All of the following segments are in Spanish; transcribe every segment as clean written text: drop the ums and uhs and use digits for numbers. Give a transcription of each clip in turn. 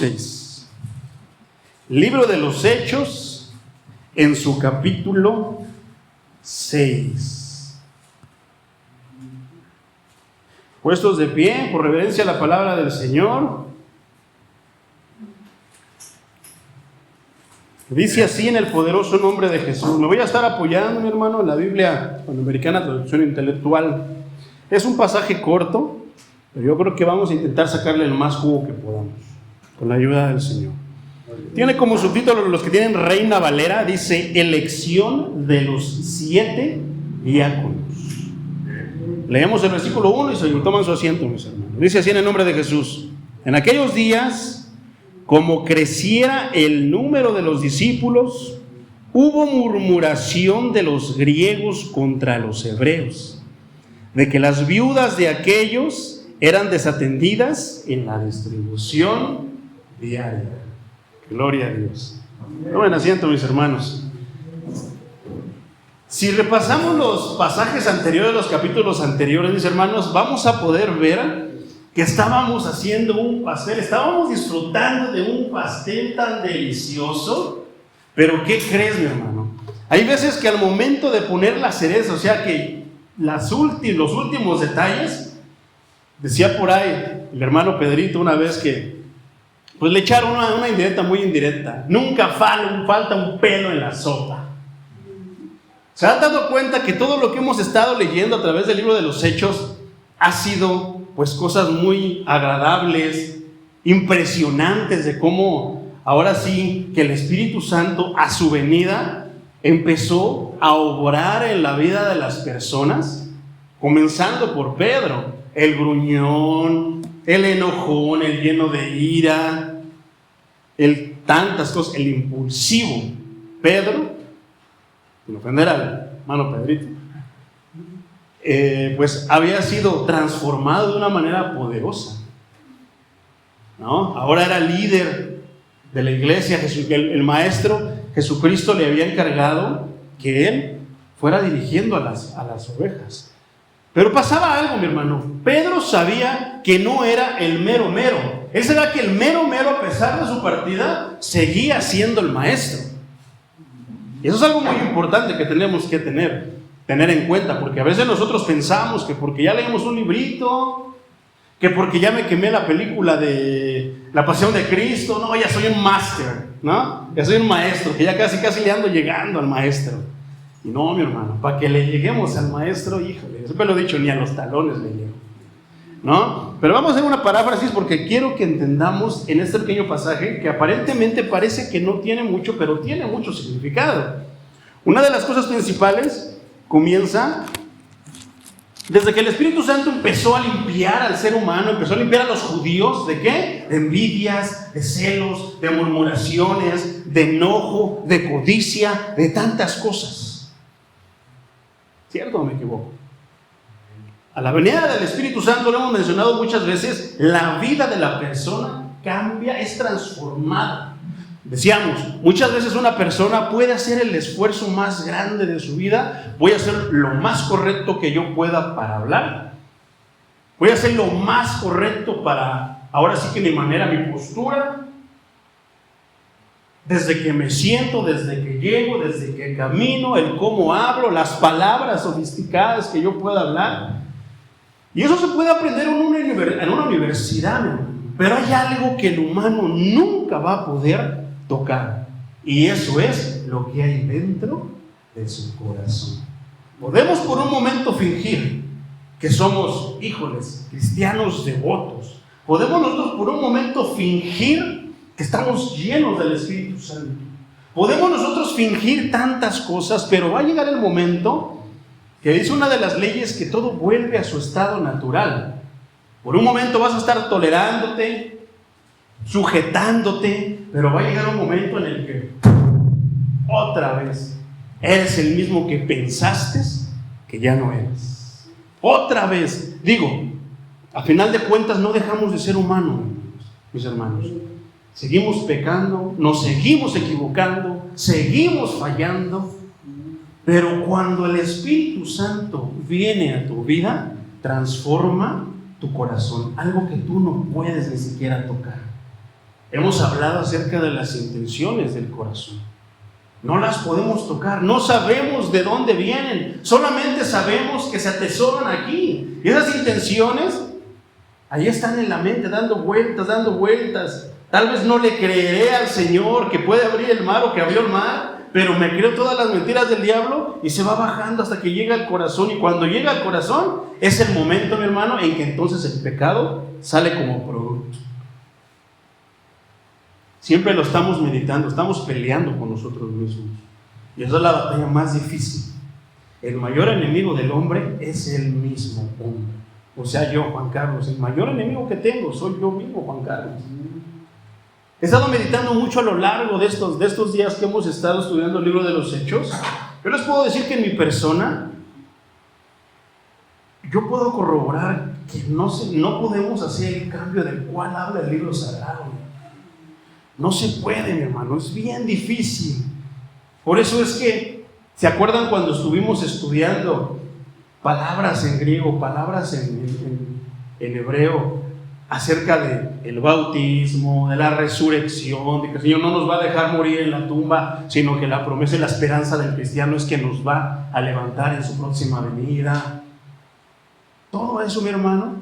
6. Libro de los Hechos, en su capítulo 6. Puestos de pie, por reverencia a la palabra del Señor. Dice así en el poderoso nombre de Jesús. Me voy a estar apoyando, mi hermano, en la Biblia Panamericana, traducción intelectual. Es un pasaje corto, pero yo creo que vamos a intentar sacarle el más jugo que podamos, con la ayuda del Señor. Tiene como subtítulo, los que tienen Reina Valera, dice: elección de los 7 diáconos. Leemos el versículo 1 y se toman su asiento, mis hermanos. Dice así en el nombre de Jesús: en aquellos días, como creciera el número de los discípulos, hubo murmuración de los griegos contra los hebreos, de que las viudas de aquellos eran desatendidas en la distribución diaria. Gloria a Dios. Tomen asiento, mis hermanos. Si repasamos los pasajes anteriores, los capítulos anteriores, mis hermanos, vamos a poder ver que estábamos haciendo un pastel, estábamos disfrutando de un pastel tan delicioso. Pero ¿qué crees, mi hermano? Hay veces que al momento de poner la cereza, o sea que los últimos detalles, decía por ahí el hermano Pedrito una vez que pues le echaron una indirecta muy indirecta: nunca falta un pelo en la sopa. ¿Se han dado cuenta que todo lo que hemos estado leyendo a través del libro de los Hechos ha sido pues cosas muy agradables, impresionantes, de cómo ahora sí que el Espíritu Santo a su venida empezó a obrar en la vida de las personas, comenzando por Pedro, el gruñón, el enojón, el lleno de ira, tantas cosas, el impulsivo Pedro, sin ofender al hermano Pedrito, pues había sido transformado de una manera poderosa, ¿no? Ahora era líder de la iglesia. El maestro Jesucristo le había encargado que él fuera dirigiendo a las ovejas. Pero pasaba algo, mi hermano. Pedro sabía que no era el mero mero. Él sabía que el mero mero, a pesar de su partida, seguía siendo el maestro. Y eso es algo muy importante que tenemos que tener en cuenta, porque a veces nosotros pensamos que porque ya leímos un librito, que porque ya me quemé la película de La Pasión de Cristo, no, ya soy un máster, ¿no? Ya soy un maestro, que ya casi le ando llegando al maestro. Y no, mi hermano, para que le lleguemos al maestro, híjole, siempre lo he dicho, ni a los talones le llego, ¿no? Pero vamos a hacer una paráfrasis porque quiero que entendamos en este pequeño pasaje que aparentemente parece que no tiene mucho, pero tiene mucho significado. Una de las cosas principales comienza desde que el Espíritu Santo empezó a limpiar al ser humano, empezó a limpiar a los judíos. ¿De qué? De envidias, de celos, de murmuraciones, de enojo, de codicia, de tantas cosas. ¿Cierto o me equivoco? A la venida del Espíritu Santo, lo hemos mencionado muchas veces, la vida de la persona cambia, es transformada. Decíamos, muchas veces una persona puede hacer el esfuerzo más grande de su vida. Voy a hacer lo más correcto que yo pueda para hablar. Voy a hacer lo más correcto para, ahora sí que mi manera, mi postura. Desde que me siento, desde que llego, desde que camino, el cómo hablo, las palabras sofisticadas que yo pueda hablar. Y eso se puede aprender en una universidad, ¿no? Pero hay algo que el humano nunca va a poder tocar, y eso es lo que hay dentro de su corazón. Podemos por un momento fingir que somos, híjoles, cristianos devotos. Podemos nosotros por un momento fingir que estamos llenos del Espíritu Santo. Podemos nosotros fingir tantas cosas, pero va a llegar el momento que dice una de las leyes que todo vuelve a su estado natural. Por un momento vas a estar tolerándote, sujetándote, pero va a llegar un momento en el que otra vez eres el mismo que pensaste que ya no eres. Otra vez, digo, a final de cuentas no dejamos de ser humanos, mis hermanos. Seguimos pecando, nos seguimos equivocando, seguimos fallando, pero cuando el Espíritu Santo viene a tu vida, transforma tu corazón, algo que tú no puedes ni siquiera tocar. Hemos hablado acerca de las intenciones del corazón. No las podemos tocar, no sabemos de dónde vienen, solamente sabemos que se atesoran aquí. Y esas intenciones, ahí están en la mente, dando vueltas, dando vueltas. Tal vez no le creeré al Señor que puede abrir el mar o que abrió el mar, pero me creo todas las mentiras del diablo y se va bajando hasta que llega al corazón. Y cuando llega al corazón, es el momento, mi hermano, en que entonces el pecado sale como producto. Siempre lo estamos meditando, estamos peleando con nosotros mismos. Y esa es la batalla más difícil. El mayor enemigo del hombre es el mismo hombre. O sea, yo, Juan Carlos, el mayor enemigo que tengo soy yo mismo, Juan Carlos. He estado meditando mucho a lo largo de estos días que hemos estado estudiando el libro de los Hechos. Yo les puedo decir que en mi persona, yo puedo corroborar que no podemos hacer el cambio del cual habla el libro sagrado. No se puede, mi hermano, es bien difícil. Por eso es que, ¿se acuerdan cuando estuvimos estudiando palabras en griego, palabras en hebreo, acerca del bautismo, de la resurrección, de que el Señor no nos va a dejar morir en la tumba, sino que la promesa y la esperanza del cristiano es que nos va a levantar en su próxima venida? Todo eso, mi hermano,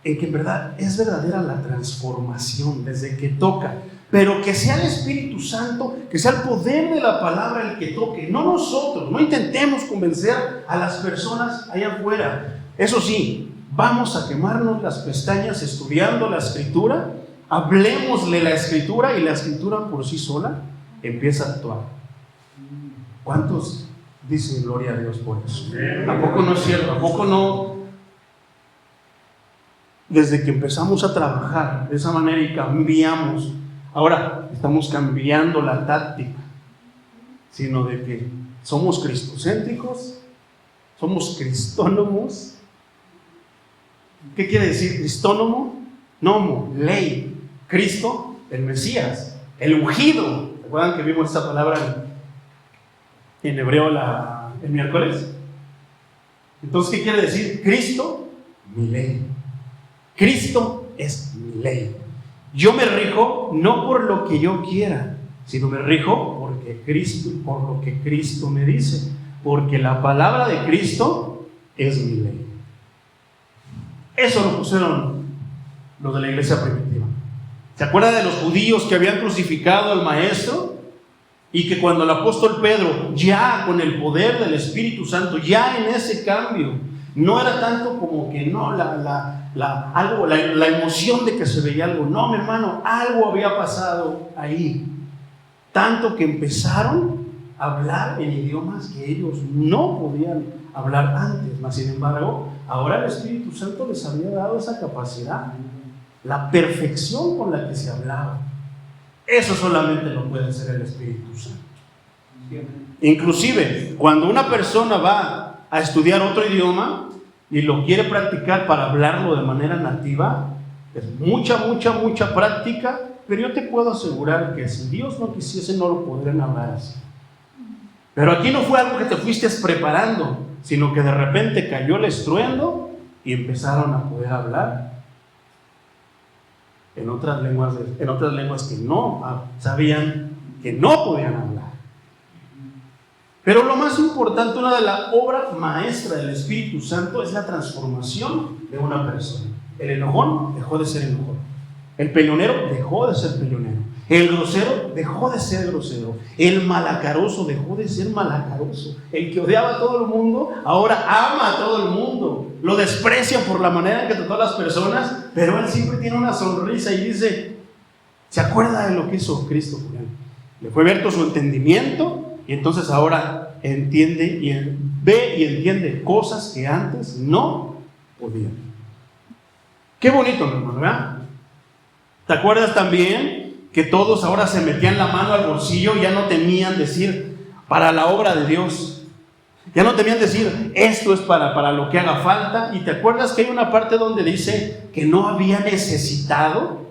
en que en verdad es verdadera la transformación desde que toca, pero que sea el Espíritu Santo, que sea el poder de la palabra el que toque, no nosotros. No intentemos convencer a las personas allá afuera. Eso sí, vamos a quemarnos las pestañas estudiando la Escritura, hablemosle la Escritura y la Escritura por sí sola empieza a actuar. ¿Cuántos dicen gloria a Dios por eso? ¿A poco no es cierto? ¿A poco no? Desde que empezamos a trabajar de esa manera y cambiamos, ahora estamos cambiando la táctica, sino de que somos cristocéntricos, somos cristónomos. ¿Qué quiere decir cristónomo? Nomo, ley, Cristo, el Mesías, el ungido. ¿Se acuerdan que vimos esa palabra en hebreo el miércoles? Entonces, ¿qué quiere decir? Cristo, mi ley. Cristo es mi ley. Yo me rijo no por lo que yo quiera, sino me rijo por lo que Cristo me dice, porque la palabra de Cristo es mi ley. Eso lo pusieron los de la iglesia primitiva. ¿Se acuerdan de los judíos que habían crucificado al Maestro? Y que cuando el apóstol Pedro, ya con el poder del Espíritu Santo, ya en ese cambio, no era tanto como que no, la emoción de que se veía algo. No, mi hermano, algo había pasado ahí. Tanto que empezaron a hablar en idiomas que ellos no podían hablar antes. Mas, sin embargo, ahora el Espíritu Santo les había dado esa capacidad, la perfección con la que se hablaba. Eso solamente lo puede hacer el Espíritu Santo. Inclusive, cuando una persona va a estudiar otro idioma y lo quiere practicar para hablarlo de manera nativa, es mucha práctica, pero yo te puedo asegurar que si Dios no quisiese, no lo podrían hablar así. Pero aquí no fue algo que te fuiste preparando, sino que de repente cayó el estruendo y empezaron a poder hablar en otras lenguas que no sabían, que no podían hablar. Pero lo más importante, una de las obras maestras del Espíritu Santo es la transformación de una persona. El enojón dejó de ser enojón. El peleonero dejó de ser peleonero. El grosero dejó de ser grosero. El malacaroso dejó de ser malacaroso. El que odiaba a todo el mundo ahora ama a todo el mundo. Lo desprecia por la manera en que trató a las personas, pero él siempre tiene una sonrisa y dice, ¿se acuerda de lo que hizo Cristo por él? Le fue abierto su entendimiento. Y entonces ahora entiende y ve y entiende cosas que antes no podía. Qué bonito, mi hermano, ¿verdad? ¿Te acuerdas también que todos ahora se metían la mano al bolsillo y ya no temían decir para la obra de Dios? Ya no temían decir esto es para lo que haga falta. Y te acuerdas que hay una parte donde dice que no había necesitado.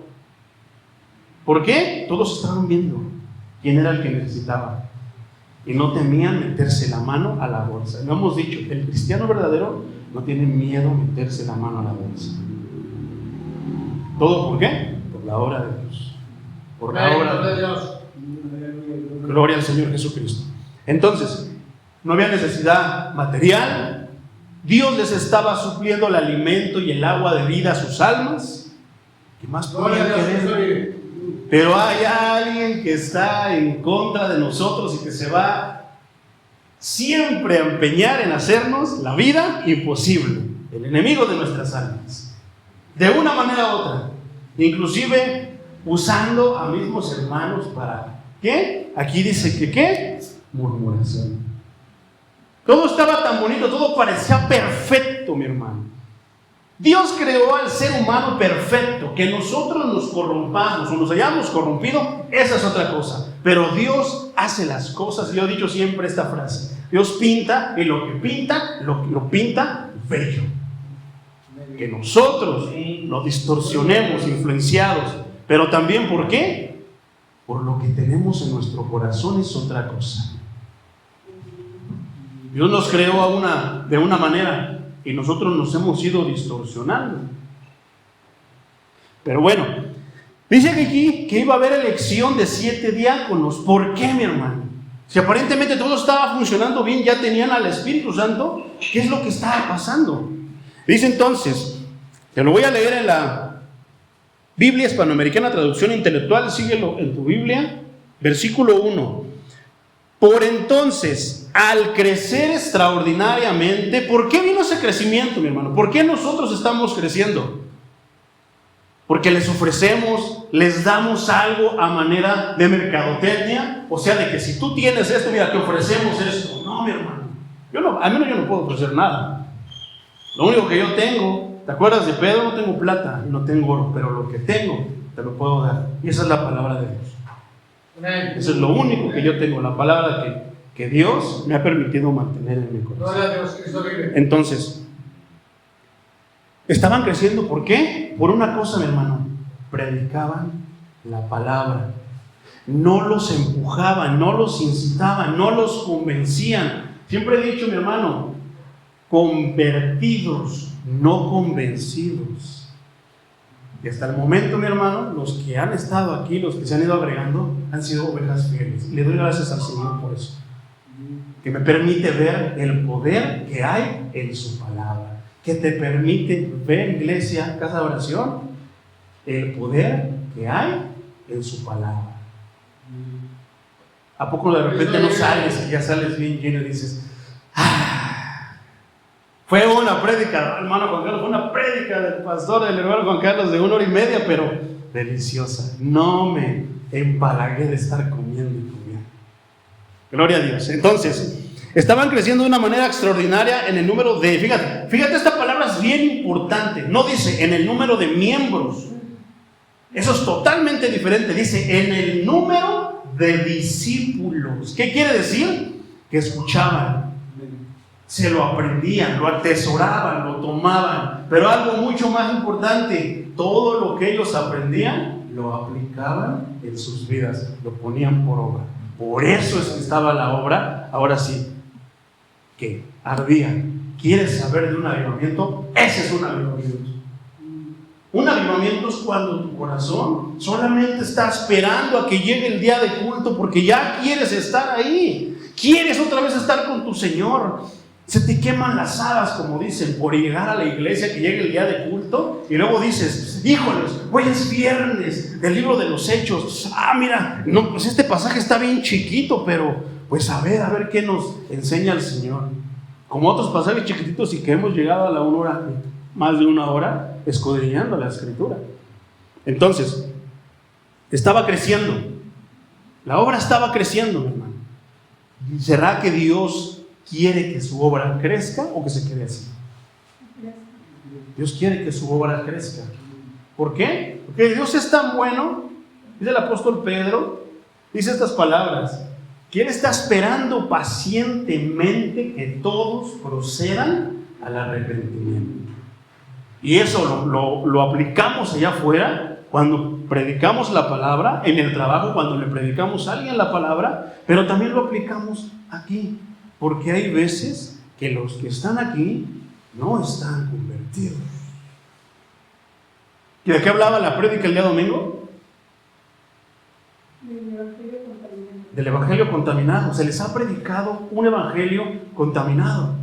¿Por qué? Todos estaban viendo quién era el que necesitaba. Y no temían meterse la mano a la bolsa. Lo hemos dicho, el cristiano verdadero no tiene miedo a meterse la mano a la bolsa. ¿Todo por qué? Por la obra de Dios. Por la obra de Dios. Gloria al Señor Jesucristo. Entonces, no había necesidad material. Dios les estaba supliendo el alimento y el agua de vida a sus almas. ¿Qué más podían querer? Pero hay alguien que está en contra de nosotros y que se va siempre a empeñar en hacernos la vida imposible. El enemigo de nuestras almas. De una manera u otra. Inclusive usando a mismos hermanos para ¿qué? Aquí dice que ¿qué? Murmuración. Todo estaba tan bonito, todo parecía perfecto, mi hermano. Dios creó al ser humano perfecto. Que nosotros nos corrompamos o nos hayamos corrompido, esa es otra cosa. Pero Dios hace las cosas. Yo he dicho siempre esta frase: Dios pinta, y lo que pinta, lo pinta bello. Que nosotros lo distorsionemos, influenciados. Pero también, ¿por qué? Por lo que tenemos en nuestro corazón es otra cosa. Dios nos creó de una manera y nosotros nos hemos ido distorsionando. Pero bueno, dice aquí que iba a haber elección de 7 diáconos. ¿Por qué, mi hermano? Si aparentemente todo estaba funcionando bien, ya tenían al Espíritu Santo, ¿qué es lo que estaba pasando? Dice entonces, te lo voy a leer en la Biblia Hispanoamericana, traducción intelectual, síguelo en tu Biblia, versículo 1. Por entonces, al crecer extraordinariamente, ¿por qué vino ese crecimiento, mi hermano? ¿Por qué nosotros estamos creciendo? Porque les ofrecemos, les damos algo a manera de mercadotecnia, o sea, de que si tú tienes esto, mira, te ofrecemos esto. No, mi hermano, al menos yo no puedo ofrecer nada. Lo único que yo tengo, ¿te acuerdas de Pedro? No tengo plata y no tengo oro, pero lo que tengo te lo puedo dar. Y esa es la palabra de Dios. Eso es lo único que yo tengo, la palabra que Dios me ha permitido mantener en mi corazón. Entonces, estaban creciendo, ¿por qué? Por una cosa, mi hermano: predicaban la palabra. No los empujaban, no los incitaban, no los convencían. Siempre he dicho, mi hermano, convertidos, no convencidos. Y hasta el momento, mi hermano, los que han estado aquí, los que se han ido agregando, han sido ovejas fieles. Y le doy gracias al Señor por eso, que me permite ver el poder que hay en su palabra, que te permite ver, iglesia, casa de oración, el poder que hay en su palabra. ¿A poco de repente no sales y ya sales bien lleno y dices: fue una prédica, hermano Juan Carlos, fue una prédica del pastor, del hermano Juan Carlos, de 1 hora y media, pero deliciosa. No me empalagué de estar comiendo y comiendo. Gloria a Dios. Entonces, estaban creciendo de una manera extraordinaria en el número de, fíjate, esta palabra es bien importante. No dice en el número de miembros. Eso es totalmente diferente. Dice en el número de discípulos. ¿Qué quiere decir? Que escuchaban. Se lo aprendían, lo atesoraban, lo tomaban. Pero algo mucho más importante: todo lo que ellos aprendían lo aplicaban en sus vidas, lo ponían por obra. Por eso es que estaba la obra, ahora sí, que ardía. ¿Quieres saber de un avivamiento? Ese es un avivamiento. Un avivamiento es cuando tu corazón solamente está esperando a que llegue el día de culto, porque ya quieres estar ahí, quieres otra vez estar con tu Señor. Se te queman las habas, como dicen, por llegar a la iglesia, que llegue el día de culto, y luego dices: híjoles, hoy es viernes del libro de los Hechos. Mira, no, pues este pasaje está bien chiquito, pero pues a ver qué nos enseña el Señor. Como otros pasajes chiquititos, y que hemos llegado a la 1 hora, más de 1 hora, escudriñando la Escritura. Entonces, estaba creciendo. La obra estaba creciendo, mi hermano. ¿Será que Dios quiere que su obra crezca o que se quede así? Dios quiere que su obra crezca. ¿Por qué? Porque Dios es tan bueno. Dice el apóstol Pedro, dice estas palabras, que Él está esperando pacientemente que todos procedan al arrepentimiento. Y eso lo aplicamos allá afuera, cuando predicamos la palabra, en el trabajo, cuando le predicamos a alguien la palabra, pero también lo aplicamos aquí. Porque hay veces que los que están aquí no están convertidos. ¿Y de qué hablaba la prédica el día domingo? Del evangelio contaminado. Se les ha predicado un evangelio contaminado.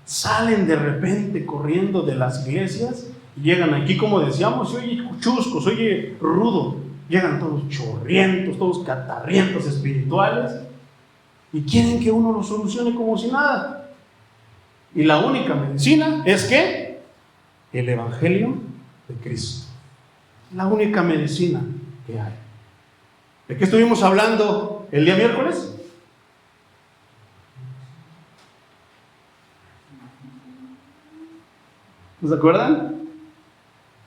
Salen de repente corriendo de las iglesias y llegan aquí, como decíamos, se oye chusco, se oye rudo. Llegan todos chorrientos, todos catarrientos espirituales y quieren que uno lo solucione como si nada. Y la única medicina es que el evangelio de Cristo. La única medicina que hay. ¿De qué estuvimos hablando el día miércoles? ¿Se acuerdan?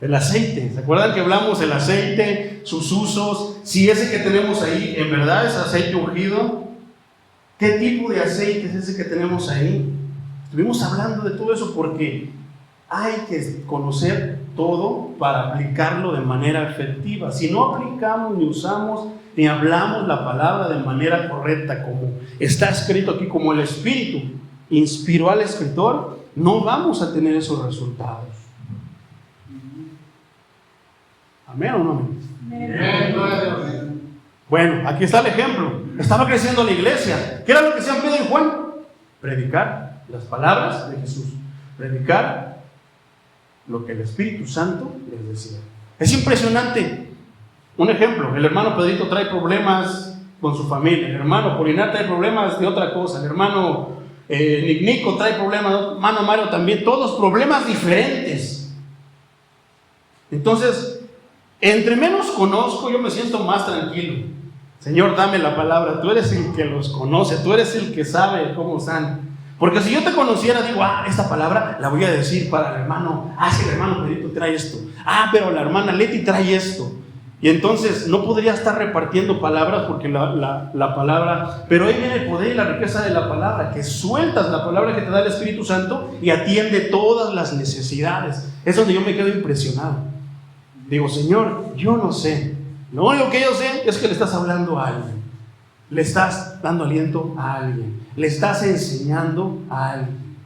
El aceite. ¿Se acuerdan que hablamos del aceite, sus usos? Si ese que tenemos ahí en verdad es aceite ungido, ¿qué tipo de aceite es ese que tenemos ahí? Estuvimos hablando de todo eso porque hay que conocer todo para aplicarlo de manera efectiva. Si no aplicamos, ni usamos, ni hablamos la palabra de manera correcta, como está escrito aquí, como el Espíritu inspiró al escritor, no vamos a tener esos resultados. ¿Amén o no amén? Bueno, aquí está el ejemplo. Estaba creciendo la iglesia. ¿Qué era lo que hacían Pedro y Juan? Predicar las palabras de Jesús. Predicar lo que el Espíritu Santo les decía. Es impresionante. Un ejemplo, el hermano Pedrito trae problemas con su familia. El hermano Polinar trae problemas de otra cosa. El hermano Nico trae problemas. El hermano Mario también. Todos problemas diferentes. Entonces, entre menos conozco, yo me siento más tranquilo. Señor, dame la palabra. Tú eres el que los conoce. Tú eres el que sabe cómo están. Porque si yo te conociera, digo, esta palabra la voy a decir para el hermano. Si el hermano Pedrito trae esto. Pero la hermana Leti trae esto. Y entonces no podría estar repartiendo palabras porque la palabra... Pero ahí viene el poder y la riqueza de la palabra. Que sueltas la palabra que te da el Espíritu Santo y atiende todas las necesidades. Es donde yo me quedo impresionado. Digo, Señor, yo no sé. Lo único que yo sé es que le estás hablando a alguien. Le estás dando aliento a alguien. Le estás enseñando a alguien.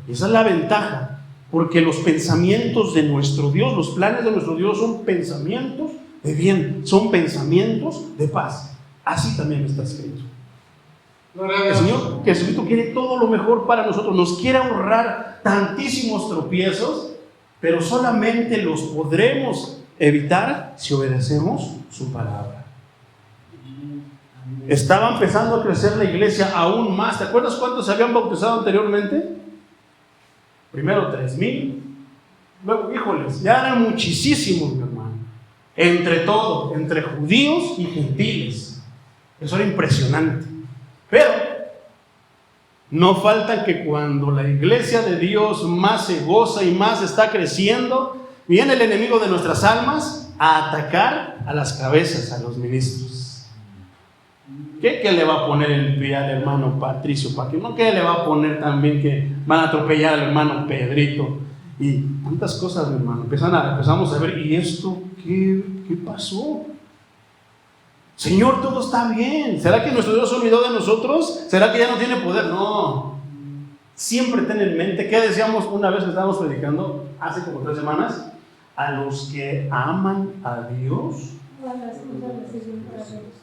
Y esa es la ventaja. Porque los pensamientos de nuestro Dios, los planes de nuestro Dios son pensamientos de bien. Son pensamientos de paz. Así también está escrito. El Señor Jesucristo quiere todo lo mejor para nosotros. Nos quiere ahorrar tantísimos tropiezos. Pero solamente los podremos evitar si obedecemos su palabra. Estaba empezando a crecer la iglesia aún más. ¿Te acuerdas cuántos se habían bautizado anteriormente? Primero 3,000. Luego, híjoles, ya eran muchísimos, mi hermano. Entre todos, entre judíos y gentiles. Eso era impresionante. Pero no falta que cuando la iglesia de Dios más se goza y más está creciendo, viene el enemigo de nuestras almas a atacar a las cabezas, a los ministros. ¿Qué le va a poner el pie al hermano Patricio Paquino? ¿Qué le va a poner también que van a atropellar al hermano Pedrito? Y tantas cosas, mi hermano. Empezamos a ver, ¿y esto qué pasó? Señor, todo está bien. ¿Será que nuestro Dios se olvidó de nosotros? ¿Será que ya no tiene poder? No. Siempre ten en mente, ¿qué decíamos una vez que estábamos predicando hace como 3 semanas? A los que aman a Dios,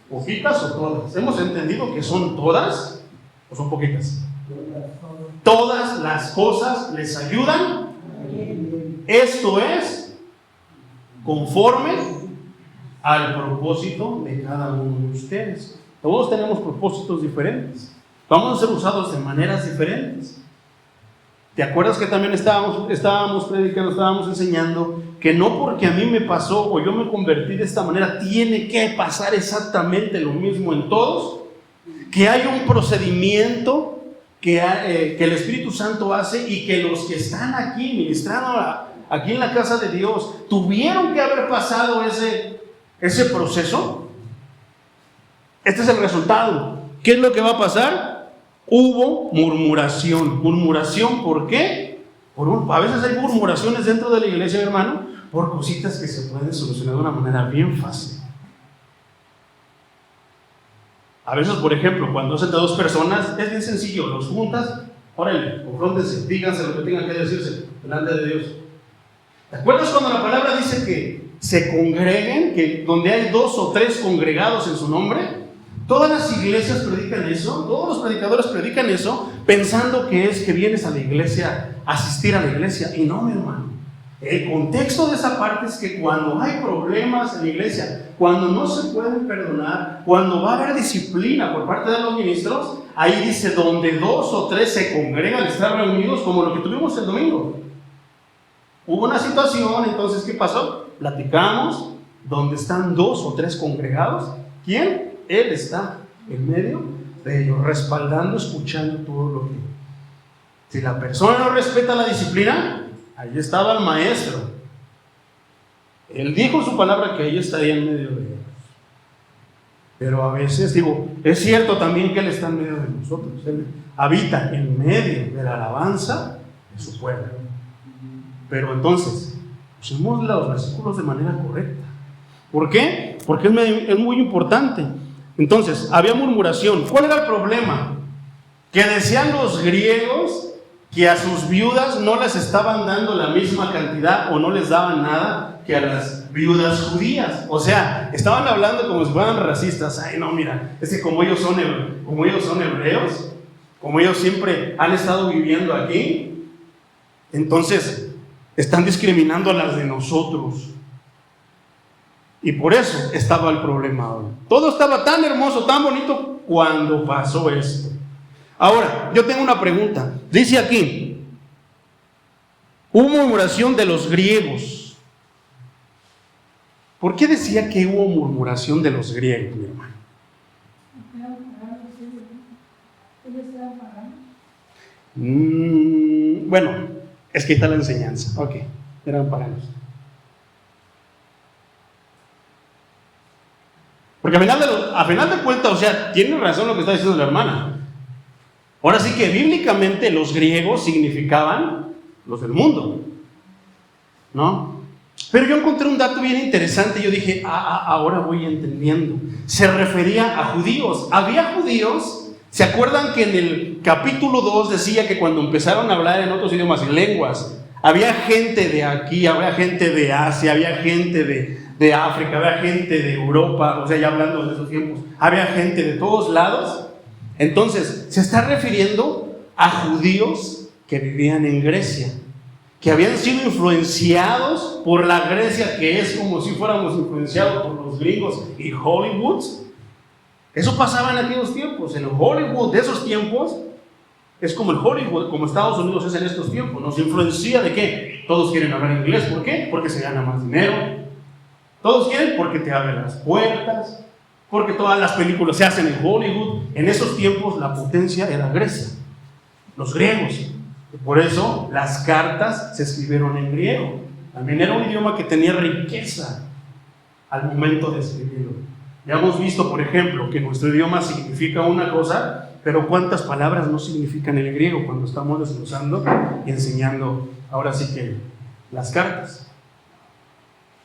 ¿poquitas o todas? ¿Hemos entendido que son todas o son poquitas? Todas las cosas les ayudan. Esto es conforme al propósito de cada uno de ustedes. Todos tenemos propósitos diferentes. Vamos a ser usados de maneras diferentes. ¿Te acuerdas que también estábamos predicando, estábamos enseñando que no porque a mí me pasó o yo me convertí de esta manera, tiene que pasar exactamente lo mismo en todos? Que hay un procedimiento que el Espíritu Santo hace y que los que están aquí ministrando aquí en la casa de Dios tuvieron que haber pasado ese proceso. Este es el resultado. ¿Qué es lo que va a pasar? Hubo murmuración. ¿Murmuración por qué? A veces hay murmuraciones dentro de la iglesia, hermano, por cositas que se pueden solucionar de una manera bien fácil. A veces, por ejemplo, cuando es entre 2 personas, es bien sencillo. Los juntas, órale, confróntense, díganse lo que tengan que decirse delante de Dios. ¿Te acuerdas cuando la palabra dice que se congreguen, que donde hay 2 o 3 congregados en su nombre. Todas las iglesias predican eso, todos los predicadores predican eso, pensando que es que vienes a la iglesia, a asistir a la iglesia. Y no, mi hermano. El contexto de esa parte es que cuando hay problemas en la iglesia, cuando no se pueden perdonar, cuando va a haber disciplina por parte de los ministros, ahí dice, donde 2 o 3 se congregan, están reunidos, como lo que tuvimos el domingo. Hubo una situación, entonces, ¿qué pasó? Platicamos, donde están 2 o 3 congregados. ¿Quién? Él está en medio de ellos, respaldando, escuchando todo lo que... Si la persona no respeta la disciplina, ahí estaba el maestro. Él dijo su palabra que ella estaría en medio de ellos. Pero a veces, digo, es cierto también que Él está en medio de nosotros. Él habita en medio de la alabanza de su pueblo. Pero entonces, usemos los versículos de manera correcta. ¿Por qué? Porque es muy importante. Entonces, había murmuración. ¿Cuál era el problema? Que decían los griegos que a sus viudas no les estaban dando la misma cantidad o no les daban nada que a las viudas judías. O sea, estaban hablando como si fueran racistas. Ay, no, mira, es que como ellos son hebreos, como ellos siempre han estado viviendo aquí, entonces están discriminando a las de nosotros. Y por eso estaba el problema ahora. Todo estaba tan hermoso, tan bonito cuando pasó esto. Ahora, yo tengo una pregunta. Dice aquí, hubo murmuración de los griegos. ¿Por qué decía que hubo murmuración de los griegos, mi hermano? Bueno, es que ahí está la enseñanza. Ok, eran paganos. Porque a final de cuentas, o sea, tiene razón lo que está diciendo la hermana. Ahora sí que bíblicamente los griegos significaban los del mundo, ¿no? Pero yo encontré un dato bien interesante. Yo dije, ahora voy entendiendo. Se refería a judíos. Había judíos. ¿Se acuerdan que en el capítulo 2 decía que cuando empezaron a hablar en otros idiomas y lenguas, había gente de aquí, había gente de Asia, había gente de África, había gente de Europa, o sea, ya hablando de esos tiempos, había gente de todos lados? Entonces, se está refiriendo a judíos que vivían en Grecia, que habían sido influenciados por la Grecia, que es como si fuéramos influenciados por los gringos y Hollywood. Eso pasaba en aquellos tiempos. En el Hollywood de esos tiempos es como el Hollywood, como Estados Unidos es en estos tiempos. Nos influencia de qué. Todos quieren hablar inglés. ¿Por qué? Porque se gana más dinero. Todos quieren porque te abren las puertas, porque todas las películas se hacen en Hollywood. En esos tiempos la potencia era Grecia, los griegos. Por eso las cartas se escribieron en griego. También era un idioma que tenía riqueza al momento de escribirlo. Ya hemos visto, por ejemplo, que nuestro idioma significa una cosa, pero cuántas palabras no significan en el griego cuando estamos desglosando y enseñando ahora sí que las cartas.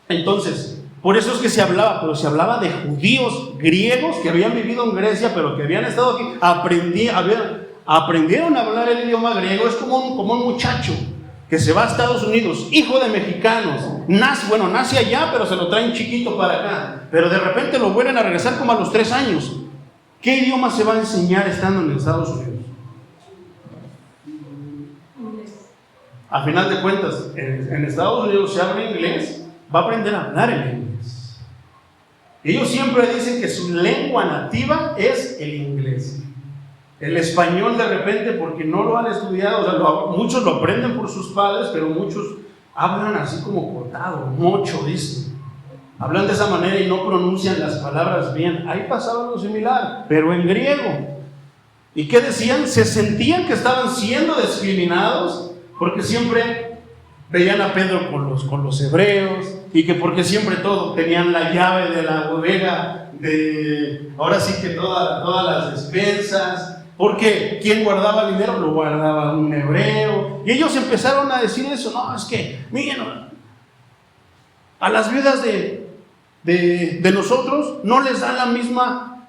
Entonces, por eso es que se hablaba de judíos griegos que habían vivido en Grecia, pero que habían estado aquí, aprendieron a hablar el idioma griego. Es como un muchacho que se va a Estados Unidos, hijo de mexicanos, nace allá, pero se lo traen chiquito para acá, pero de repente lo vuelven a regresar como a los 3 años. ¿Qué idioma se va a enseñar estando en Estados Unidos? A final de cuentas, en Estados Unidos se habla inglés, va a aprender a hablar el inglés. Ellos siempre dicen que su lengua nativa es el inglés. El español de repente, porque no lo han estudiado, o sea, muchos lo aprenden por sus padres, pero muchos hablan así como cortado, mocho, dicen. Hablan de esa manera y no pronuncian las palabras bien. Ahí pasaba algo similar, pero en griego. ¿Y qué decían? Se sentían que estaban siendo discriminados porque siempre veían a Pedro con los hebreos, y que porque siempre tenían la llave de la bodega, ahora sí que todas las despensas. Porque quien guardaba el dinero lo guardaba un hebreo. Y ellos empezaron a decir eso. No, es que, miren, a las viudas de nosotros no les dan la misma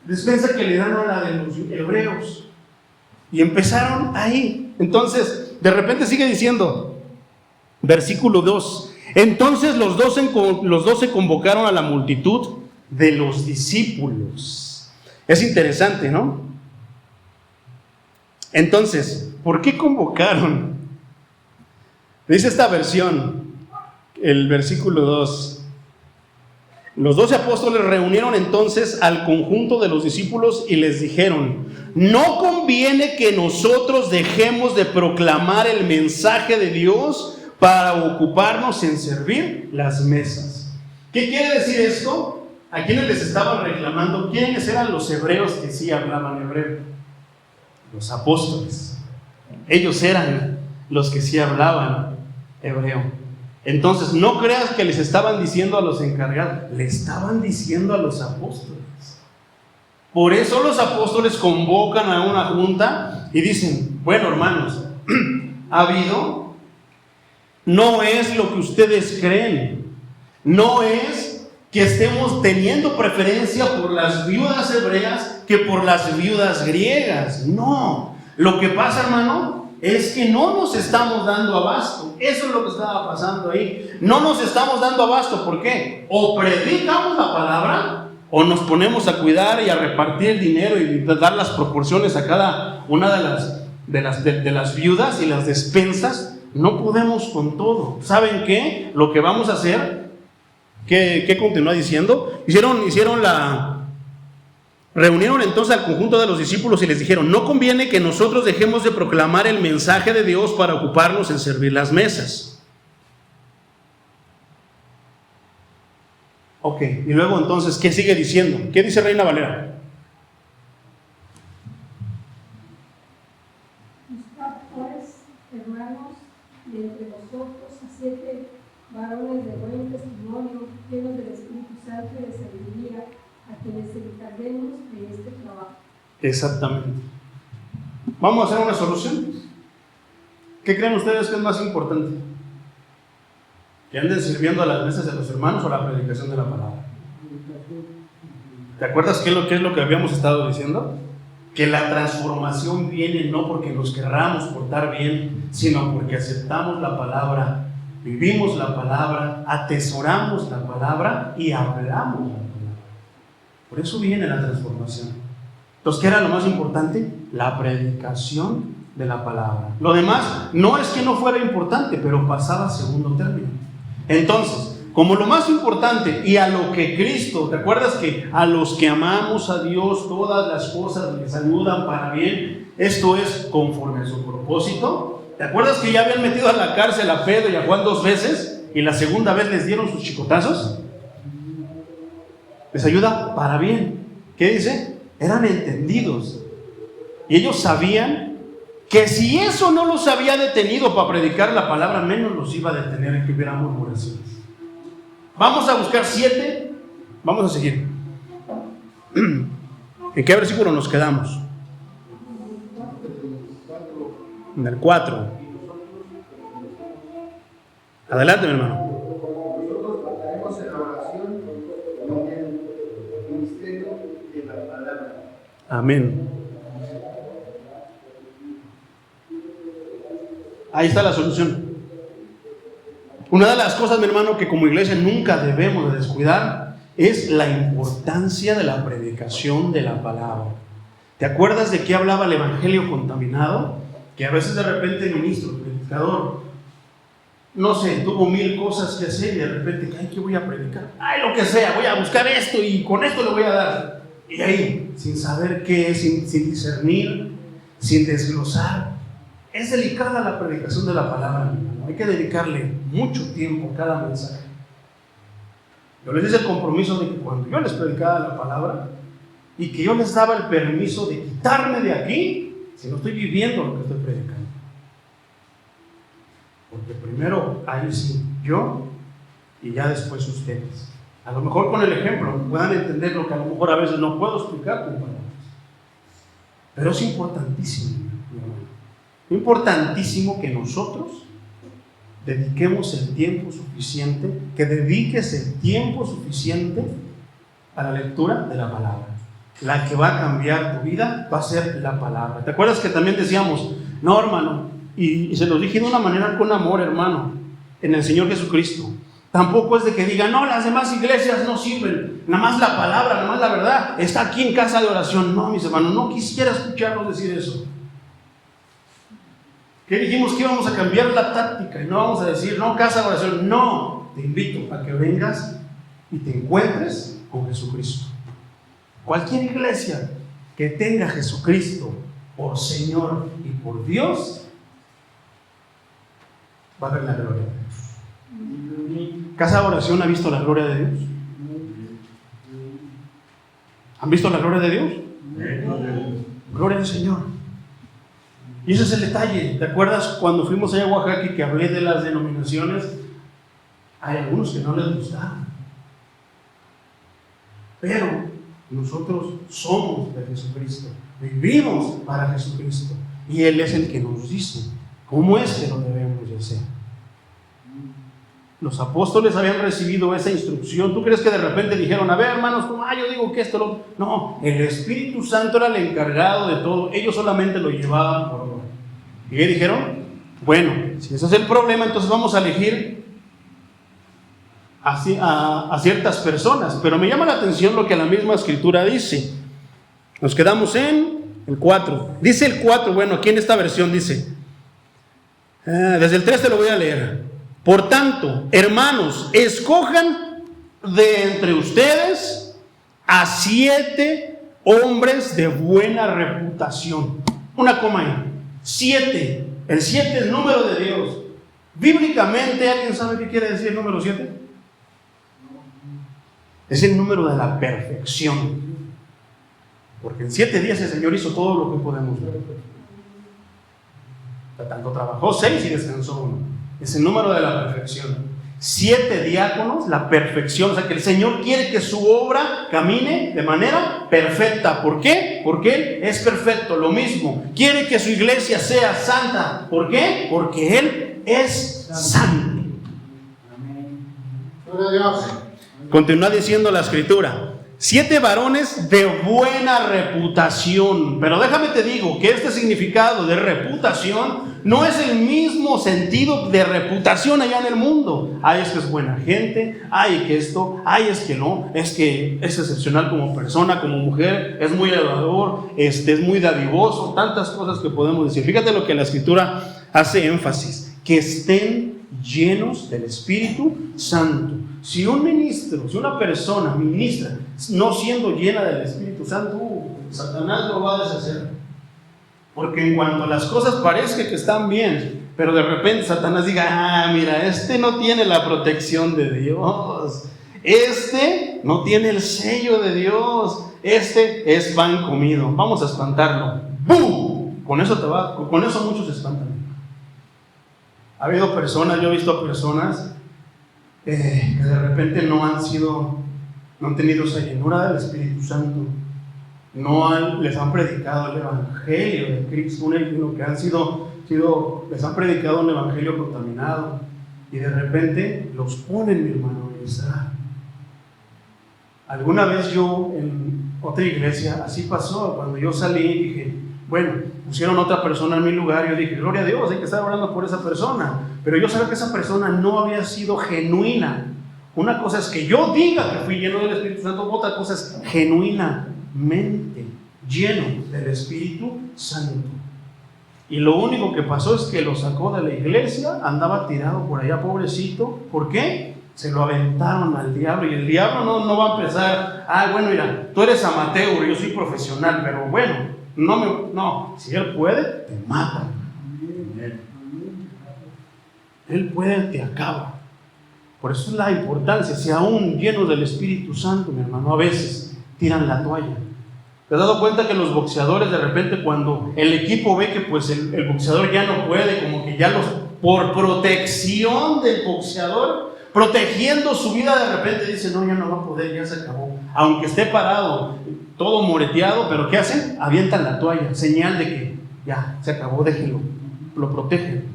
despensa que le dan a la de los hebreos. Y empezaron ahí. Entonces, de repente sigue diciendo, versículo 2: Entonces los 12 convocaron a la multitud de los discípulos. Es interesante, ¿no? Entonces, ¿por qué convocaron? Dice esta versión, el versículo 2. Los 12 apóstoles reunieron entonces al conjunto de los discípulos y les dijeron: no conviene que nosotros dejemos de proclamar el mensaje de Dios para ocuparnos en servir las mesas. ¿Qué quiere decir esto? ¿A quiénes les estaban reclamando? ¿Quiénes eran los hebreos que sí hablaban hebreo? Los apóstoles. Ellos eran los que sí hablaban hebreo. Entonces, no creas que les estaban diciendo a los encargados, le estaban diciendo a los apóstoles. Por eso los apóstoles convocan a una junta y dicen: bueno, hermanos, ha habido, no es lo que ustedes creen, no es que estemos teniendo preferencia por las viudas hebreas que por las viudas griegas. No, lo que pasa, hermano, es que no nos estamos dando abasto. Eso es lo que estaba pasando ahí. No nos estamos dando abasto. ¿Por qué? O predicamos la palabra, o nos ponemos a cuidar y a repartir dinero y dar las proporciones a cada una de las viudas y las despensas. No podemos con todo. ¿Saben qué? Lo que vamos a hacer, ¿qué continúa diciendo? Reunieron entonces al conjunto de los discípulos y les dijeron: no conviene que nosotros dejemos de proclamar el mensaje de Dios para ocuparnos en servir las mesas. Ok, y luego entonces, ¿qué sigue diciendo? ¿Qué dice Reina Valera? Buscad pues, hermanos, de entre vosotros a 7 varones de buen testimonio, llenos del Espíritu Santo y de sabiduría, a quienes encarguemos de este trabajo. Exactamente. ¿Vamos a hacer una solución? ¿Qué creen ustedes que es más importante? ¿Que anden sirviendo a las mesas de los hermanos o la predicación de la palabra? ¿Te acuerdas qué es lo que habíamos estado diciendo? Que la transformación viene no porque nos querramos portar bien, sino porque aceptamos la palabra, vivimos la palabra, atesoramos la palabra y hablamos la palabra. Por eso viene la transformación. Entonces, ¿qué era lo más importante? La predicación de la palabra. Lo demás no es que no fuera importante, pero pasaba a segundo término. Entonces, como lo más importante y a lo que Cristo, ¿te acuerdas que a los que amamos a Dios todas las cosas les ayudan para bien? Esto es conforme a su propósito. ¿Te acuerdas que ya habían metido a la cárcel a Pedro y a Juan 2 veces y la segunda vez les dieron sus chicotazos? Les ayuda para bien. ¿Qué dice? Eran entendidos. Y ellos sabían que si eso no los había detenido para predicar la palabra, menos los iba a detener en que hubiera murmuraciones. Vamos a buscar 7. Vamos a seguir. ¿En qué versículo nos quedamos? En el 4. Adelante, mi hermano. Amén. Ahí está la solución. Una de las cosas, mi hermano, que como iglesia nunca debemos de descuidar es la importancia de la predicación de la palabra. ¿Te acuerdas de qué hablaba el evangelio contaminado? Que a veces de repente el ministro, el predicador, no sé, tuvo 1000 cosas que hacer y de repente, ay, ¿qué voy a predicar? Ay, lo que sea, voy a buscar esto y con esto le voy a dar. Y ahí, sin saber qué es, sin discernir, sin desglosar. Es delicada la predicación de la palabra, mi hermano. Hay que dedicarle mucho tiempo a cada mensaje. Yo les hice el compromiso de que cuando yo les predicaba la palabra y que yo les daba el permiso de quitarme de aquí si no estoy viviendo lo que estoy predicando. Porque primero ahí sí, yo y ya después ustedes. A lo mejor con el ejemplo puedan entender lo que a lo mejor a veces no puedo explicar con palabras. Pero es importantísimo, mi hermano. Importantísimo que nosotros dediquemos el tiempo suficiente, que dediques el tiempo suficiente a la lectura de la palabra. La que va a cambiar tu vida va a ser la palabra. ¿Te acuerdas que también decíamos, no, hermano? Y se los dije de una manera con amor, hermano. en el Señor Jesucristo. Tampoco es de que digan, no, las demás iglesias no sirven, nada más la palabra, nada más la verdad está aquí en casa de oración. No, mis hermanos, no quisiera escucharlos decir eso. ¿Qué dijimos? Que íbamos a cambiar la táctica y no vamos a decir, no, casa de oración. No, te invito a que vengas y te encuentres con Jesucristo. Cualquier iglesia que tenga a Jesucristo por Señor y por Dios, va a ver la gloria de Dios. ¿Casa de oración ha visto la gloria de Dios? ¿Han visto la gloria de Dios? Gloria al Señor. Y ese es el detalle. ¿Te acuerdas cuando fuimos allá a Oaxaca y que hablé de las denominaciones? Hay algunos que no les gustaron. Pero nosotros somos de Jesucristo. Vivimos para Jesucristo. Y Él es el que nos dice cómo es que lo debemos de hacer. Los apóstoles habían recibido esa instrucción. ¿Tú crees que de repente dijeron, a ver, hermanos, ¿cómo? Yo digo que esto lo... No, el Espíritu Santo era el encargado de todo. Ellos solamente lo llevaban por obra. ¿Y qué dijeron? Bueno, si ese es el problema, entonces vamos a elegir a ciertas personas. Pero me llama la atención lo que la misma Escritura dice. Nos quedamos en el 4. Dice el 4, bueno, aquí en esta versión dice, desde el 3 te lo voy a leer. Por tanto, hermanos, escojan de entre ustedes a 7 hombres de buena reputación. Una coma ahí. 7. El 7 es el número de Dios. Bíblicamente, ¿alguien sabe qué quiere decir el número 7? Es el número de la perfección. Porque en 7 días el Señor hizo todo lo que podemos ver. Tanto trabajó 6 y descansó 1. Es el número de la perfección. 7 diáconos, la perfección. O sea que el Señor quiere que su obra camine de manera perfecta. ¿Por qué? Porque Él es perfecto. Lo mismo, quiere que su iglesia sea santa. ¿Por qué? Porque Él es santo. Continúa diciendo la Escritura. 7 varones de buena reputación. Pero déjame te digo que este significado de reputación no es el mismo sentido de reputación allá en el mundo. Ay, es que es buena gente. Ay, que esto. Ay, es que no. Es que es excepcional como persona, como mujer. Es muy adorador. Es muy dadivoso. Tantas cosas que podemos decir. Fíjate lo que la Escritura hace énfasis. Que estén llenos del Espíritu Santo. Si un ministro, si una persona ministra no siendo llena del Espíritu Santo, Satanás lo va a deshacer. Porque en cuanto las cosas parezcan que están bien, pero de repente Satanás diga, mira, este no tiene la protección de Dios, este no tiene el sello de Dios, este es pan comido, vamos a espantarlo. ¡Bum! Con eso muchos se espantan. Ha habido personas, yo he visto personas que de repente no han tenido esa llenura del Espíritu Santo, les han predicado el Evangelio de Cristo, les han predicado un Evangelio contaminado, y de repente los ponen, mi hermano, a ministrar. Alguna vez yo en otra iglesia, así pasó, cuando yo salí dije, bueno, pusieron otra persona en mi lugar, yo dije, gloria a Dios, hay que estar orando por esa persona, pero yo sabía que esa persona no había sido genuina. Una cosa es que yo diga que fui lleno del Espíritu Santo, otra cosa es genuinamente lleno del Espíritu Santo. Y lo único que pasó es que lo sacó de la iglesia, andaba tirado por allá, pobrecito. ¿Por qué? Se lo aventaron al diablo, y el diablo no va a empezar, bueno, mira, tú eres amateur, yo soy profesional, pero bueno, no, si él puede, te mata. Él puede, te acaba. Por eso es la importancia, si aún llenos del Espíritu Santo, mi hermano, a veces tiran la toalla. ¿Te has dado cuenta que los boxeadores de repente cuando el equipo ve que pues el boxeador ya no puede, como que ya por protección del boxeador, protegiendo su vida, de repente dicen, no, ya no va a poder, ya se acabó. Aunque esté parado, todo moreteado, pero ¿qué hacen? Avientan la toalla, señal de que ya, se acabó, déjenlo, lo protegen.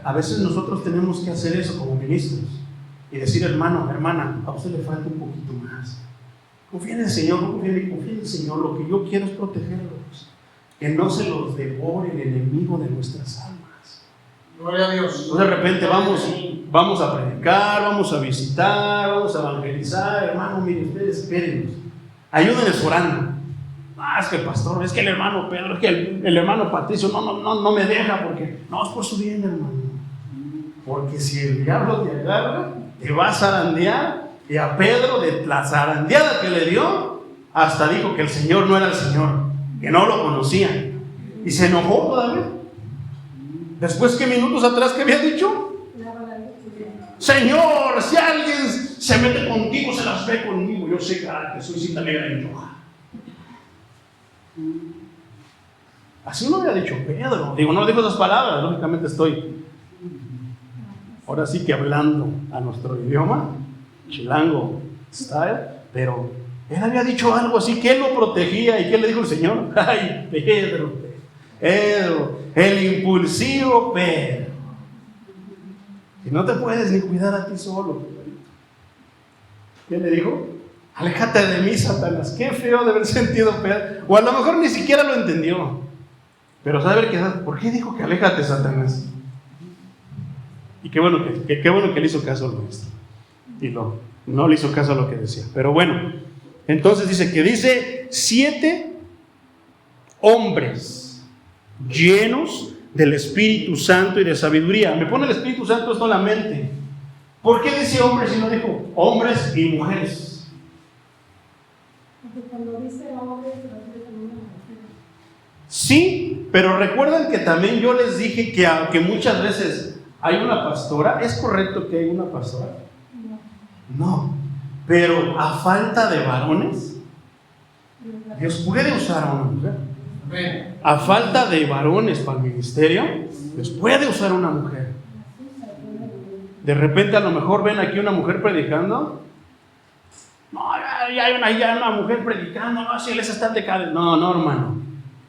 A veces nosotros tenemos que hacer eso como ministros y decir, hermano, hermana, a usted le falta un poquito más. Confía en el Señor, confía en el Señor, lo que yo quiero es protegerlos, que no se los devore el enemigo de nuestras almas. Gloria a Dios. De repente vamos a predicar, vamos a visitar, vamos a evangelizar. Hermano, mire, ustedes espérenos, ayúdenles orando. Es que el pastor, es que el hermano Pedro, es que el hermano Patricio no me deja, porque no, es por su bien, hermano. Porque si el diablo te agarra, te va a zarandear. Y a Pedro, de la zarandeada que le dio, hasta dijo que el Señor no era el Señor, que no lo conocía, y se enojó todavía. Después, ¿qué minutos atrás que había dicho? Señor, si alguien se mete contigo, se las ve conmigo. Yo sé que soy cinta negra en roja. Así lo había dicho Pedro. Digo, no dijo esas palabras, lógicamente estoy ahora sí que hablando a nuestro idioma, chilango style, pero él había dicho algo así, que él lo protegía. ¿Y qué le dijo el Señor? Ay, Pedro, el impulsivo Pedro, que no te puedes ni cuidar a ti solo. ¿Qué le dijo? Aléjate de mí, Satanás. Qué feo de haber sentido Pedro. O a lo mejor ni siquiera lo entendió. Pero sabe que, ¿por qué dijo que aléjate, Satanás? Y qué bueno que le hizo caso al maestro. Y no le hizo caso a lo que decía. Pero bueno, entonces dice 7 hombres llenos del Espíritu Santo y de sabiduría. Me pone el Espíritu Santo esto en la mente. ¿Por qué dice hombres y no dijo hombres y mujeres? Porque cuando dice hombres, se refiere también a mujeres. Sí, pero recuerdan que también yo les dije que muchas veces hay una pastora. ¿Es correcto que hay una pastora? No, pero a falta de varones, Dios puede usar a una mujer. A falta de varones para el ministerio, Dios puede usar a una mujer. De repente a lo mejor ven aquí una mujer predicando. No, ya hay una mujer predicando. No, si les están decadentes. No, hermano.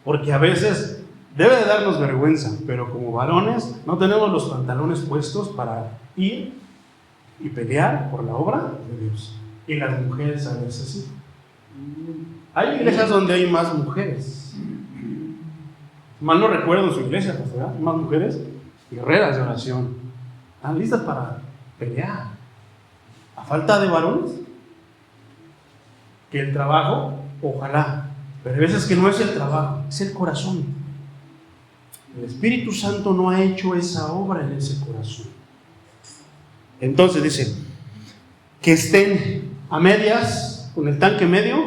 Porque a veces debe de darnos vergüenza, pero como varones no tenemos los pantalones puestos para ir y pelear por la obra de Dios. Y las mujeres a veces sí. Hay iglesias donde hay más mujeres. Mal no recuerdo en su iglesia, ¿verdad? Más mujeres guerreras de oración. Están listas para pelear. A falta de varones, que el trabajo, ojalá. Pero hay veces que no es el trabajo, es el corazón. El Espíritu Santo no ha hecho esa obra en ese corazón. Entonces dice, que estén a medias, con el tanque medio,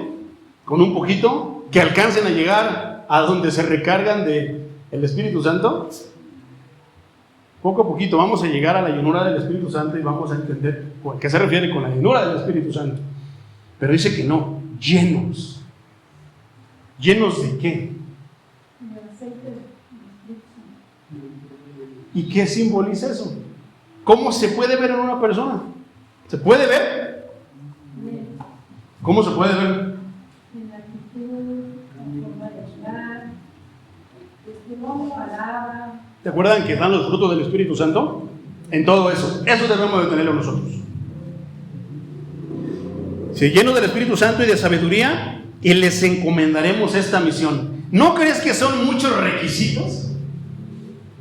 con un poquito, que alcancen a llegar a donde se recargan del Espíritu Santo. Poco a poquito vamos a llegar a la llenura del Espíritu Santo y vamos a entender a qué se refiere con la llenura del Espíritu Santo. Pero dice que no, llenos. ¿Llenos de qué? Del aceite del Espíritu Santo. ¿Y qué simboliza eso? ¿Cómo se puede ver en una persona? ¿Se puede ver? ¿Cómo se puede ver? En la actitud, la forma de hablar, la palabra. ¿Te acuerdan que están los frutos del Espíritu Santo? En todo eso. Eso debemos de tenerlo nosotros. Si llenos del Espíritu Santo y de sabiduría, y les encomendaremos esta misión. ¿No crees que son muchos requisitos?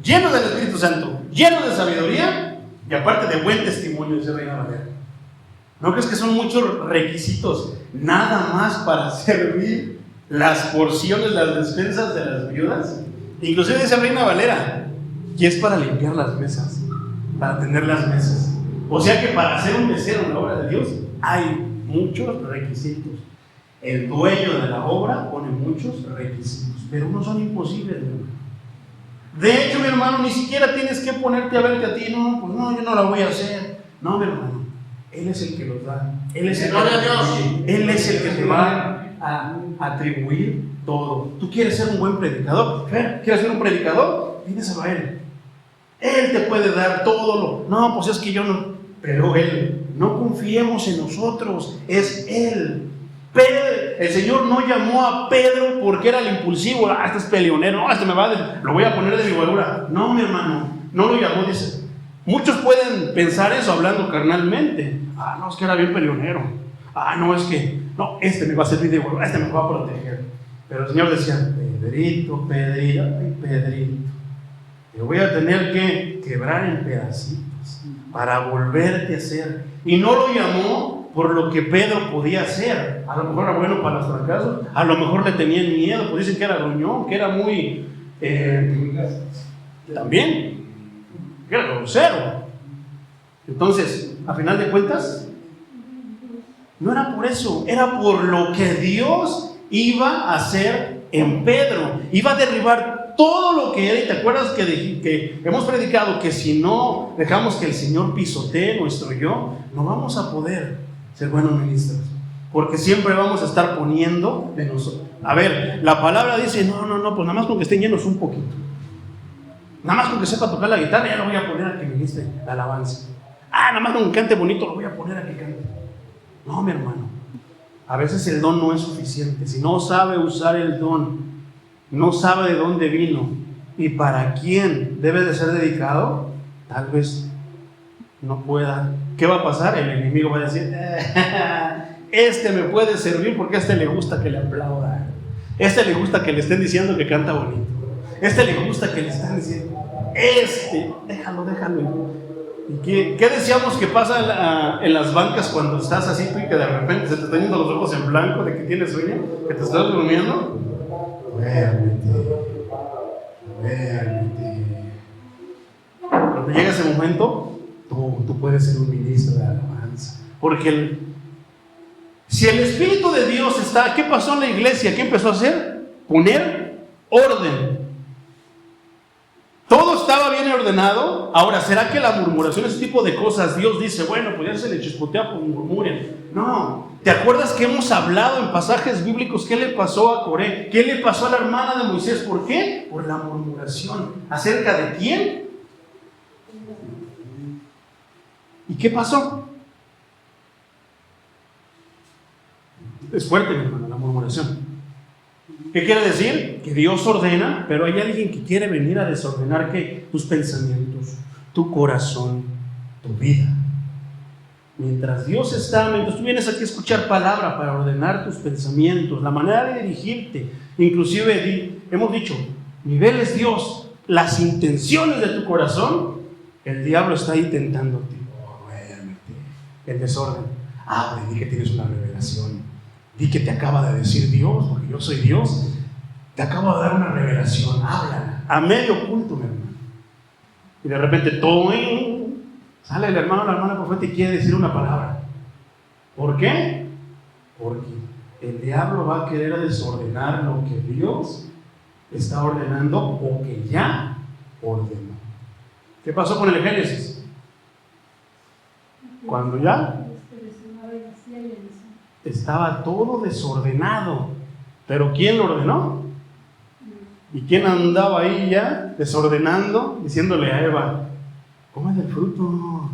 Llenos del Espíritu Santo, llenos de sabiduría, y aparte de buen testimonio, dice Reina Valera. ¿No crees que son muchos requisitos nada más para servir las porciones, las despensas de las viudas? Inclusive dice Reina Valera, que es para limpiar las mesas, para atender las mesas. O sea que para ser un mesero en la obra de Dios hay muchos requisitos. El dueño de la obra pone muchos requisitos, pero no son imposibles, mi hermano. De hecho, mi hermano, ni siquiera tienes que ponerte a verte a ti. No, pues no, yo no la voy a hacer. No, mi hermano, Él es el que los da. Él es el Él es el que te va a atribuir todo. ¿Tú quieres ser un buen predicador? ¿Quieres ser un predicador? Pídeselo a Él. Él te puede dar todo lo... No, pues es que yo no... Pero Él, no confiemos en nosotros, es Él. El Señor no llamó a Pedro porque era el impulsivo. Este es peleonero, este lo voy a poner de mi guarura. No, mi hermano, no lo llamó. Dice, muchos pueden pensar eso hablando carnalmente. No, es que era bien peleonero. No, es que no, este me va a servir de guarura, este me va a proteger. Pero el Señor decía, Pedrito, Pedrito, ay, Pedrito, te voy a tener que quebrar en pedacitos para volverte a hacer. Y no lo llamó por lo que Pedro podía hacer. A lo mejor era bueno para los fracasos, a lo mejor le tenían miedo, pues dicen que era gruñón, que era muy también que era grosero. Entonces, a final de cuentas, no era por eso, era por lo que Dios iba a hacer en Pedro. Iba a derribar todo lo que era. Y te acuerdas que hemos predicado que si no dejamos que el Señor pisotee nuestro yo, no vamos a poder ser buenos ministros, porque siempre vamos a estar poniendo de nosotros. A ver, la palabra dice, no, pues nada más con que estén llenos un poquito, nada más con que sepa tocar la guitarra, ya lo voy a poner a que ministre la alabanza. Nada más con que cante bonito, lo voy a poner a que cante. No, mi hermano, a veces el don no es suficiente. Si no sabe usar el don, no sabe de dónde vino y para quién debe de ser dedicado, tal vez no pueda. ¿Qué va a pasar? El enemigo va a decir, este me puede servir porque a este le gusta que le aplaudan, este le gusta que le estén diciendo que canta bonito, este le gusta que le estén diciendo, déjalo. ¿Y qué decíamos que pasa en las bancas cuando estás así tú y que de repente se te están yendo los ojos en blanco de que tienes sueño, que te estás durmiendo? Duérmete. Cuando llega ese momento, tú puedes ser un ministro de alabanza. Porque si el Espíritu de Dios está, ¿qué pasó en la iglesia? ¿Qué empezó a hacer? Poner orden. Todo estaba bien ordenado. Ahora, ¿será que la murmuración, ese tipo de cosas, Dios dice, bueno, pues ya se le chispotea, pues murmuren? No. ¿Te acuerdas que hemos hablado en pasajes bíblicos qué le pasó a Coré? ¿Qué le pasó a la hermana de Moisés? ¿Por qué? Por la murmuración. ¿Acerca de quién? ¿Y qué pasó? Es fuerte, mi hermano, la murmuración. ¿Qué quiere decir? Que Dios ordena, pero hay alguien que quiere venir a desordenar ¿qué? Tus pensamientos, tu corazón, tu vida. Mientras tú vienes aquí a escuchar palabra para ordenar tus pensamientos, la manera de dirigirte, inclusive hemos dicho, niveles Dios, las intenciones de tu corazón, el diablo está intentándote. El desorden. Di que tienes una revelación. Di que te acaba de decir Dios, porque yo soy Dios. Te acabo de dar una revelación. Háblala. A medio culto, mi hermano. Y de repente, sale el hermano o la hermana profeta y quiere decir una palabra. ¿Por qué? Porque el diablo va a querer desordenar lo que Dios está ordenando o que ya ordenó. ¿Qué pasó con el Génesis? Cuando ya estaba todo desordenado. ¿Pero quién lo ordenó? ¿Y quién andaba ahí ya desordenando? Diciéndole a Eva, come del fruto.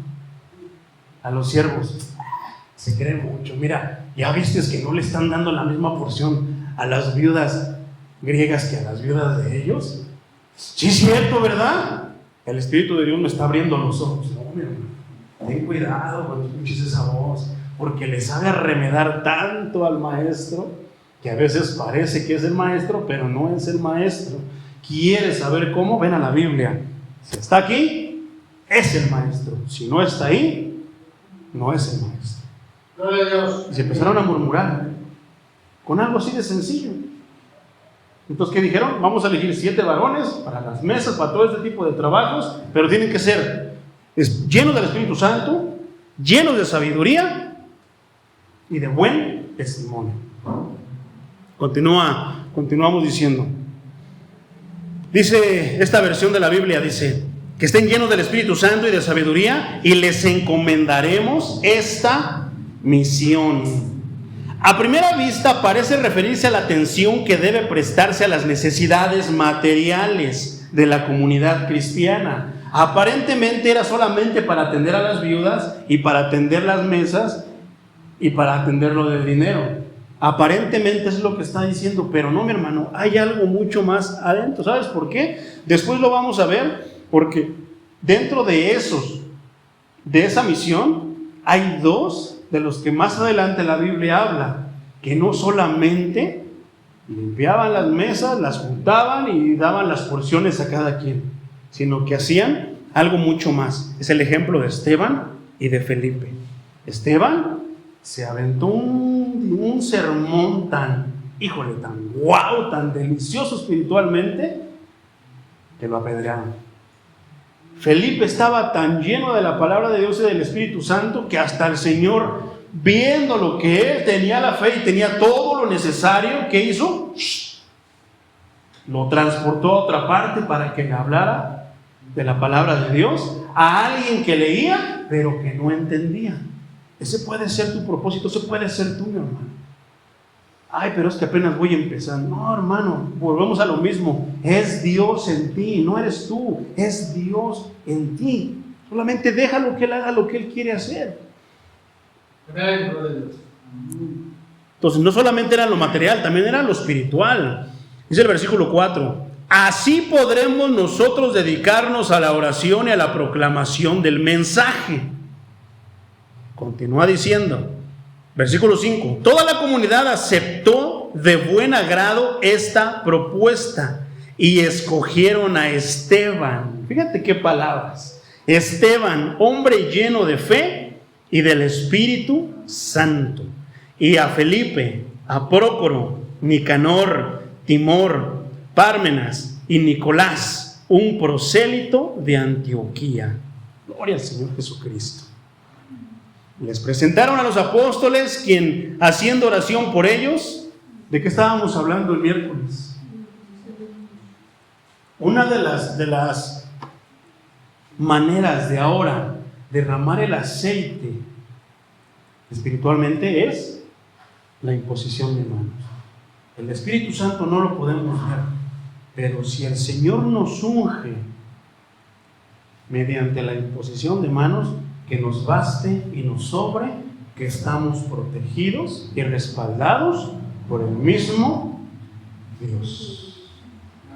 A los siervos, se cree mucho. Mira, ya viste que no le están dando la misma porción a las viudas griegas que a las viudas de ellos. Sí, es cierto, ¿verdad? El Espíritu de Dios me está abriendo los ojos. No, mi hermano, ten cuidado cuando escuches esa voz, porque le sabe arremedar tanto al maestro que a veces parece que es el maestro, pero no es el maestro. ¿Quieres saber cómo? Ven a la Biblia. Si está aquí, es el maestro. Si no está ahí, no es el maestro. Gloria a Dios. Y se empezaron a murmurar con algo así de sencillo. Entonces, ¿qué dijeron? Vamos a elegir 7 varones para las mesas, para todo este tipo de trabajos, pero tienen que ser llenos del Espíritu Santo, llenos de sabiduría y de buen testimonio. Continuamos diciendo. Dice esta versión de la Biblia, dice que estén llenos del Espíritu Santo y de sabiduría y les encomendaremos esta misión. A primera vista parece referirse a la atención que debe prestarse a las necesidades materiales de la comunidad cristiana. Aparentemente era solamente para atender a las viudas y para atender las mesas y para atender lo del dinero. Aparentemente es lo que está diciendo, pero no, mi hermano, hay algo mucho más adentro. ¿Sabes por qué? Después lo vamos a ver, porque dentro de esa misión hay 2 de los que más adelante la Biblia habla, que no solamente limpiaban las mesas, las juntaban y daban las porciones a cada quien. sino que hacían algo mucho más. Es el ejemplo de Esteban y de Felipe. Esteban se aventó un sermón tan guau, tan delicioso espiritualmente, que lo apedrearon. Felipe estaba tan lleno de la palabra de Dios y del Espíritu Santo que hasta el Señor, viendo lo que él tenía la fe y tenía todo lo necesario, ¿qué hizo? Lo transportó a otra parte para que le hablara de la palabra de Dios a alguien que leía pero que no entendía. Ese puede ser tu propósito, ese puede ser tú, mi hermano. Ay, pero es que apenas voy empezando. No, hermano, volvemos a lo mismo. Es Dios en ti, no eres tú, es Dios en ti. Solamente déjalo que Él haga lo que Él quiere hacer. Entonces, no solamente era lo material, también era lo espiritual. Dice el versículo 4: así podremos nosotros dedicarnos a la oración y a la proclamación del mensaje. Continúa diciendo, versículo 5: toda la comunidad aceptó de buen agrado esta propuesta y escogieron a Esteban. Fíjate qué palabras. Esteban, hombre lleno de fe y del Espíritu Santo. Y a Felipe, a Prócoro, Nicanor, Timor, Pármenas y Nicolás, un prosélito de Antioquía. Gloria al Señor Jesucristo. Les presentaron a los apóstoles, quien, haciendo oración por ellos, ¿de qué estábamos hablando el miércoles? Una de las maneras de ahora derramar el aceite espiritualmente es la imposición de manos. El Espíritu Santo no lo podemos ver, pero si el Señor nos unge mediante la imposición de manos, que nos baste y nos sobre, que estamos protegidos y respaldados por el mismo Dios.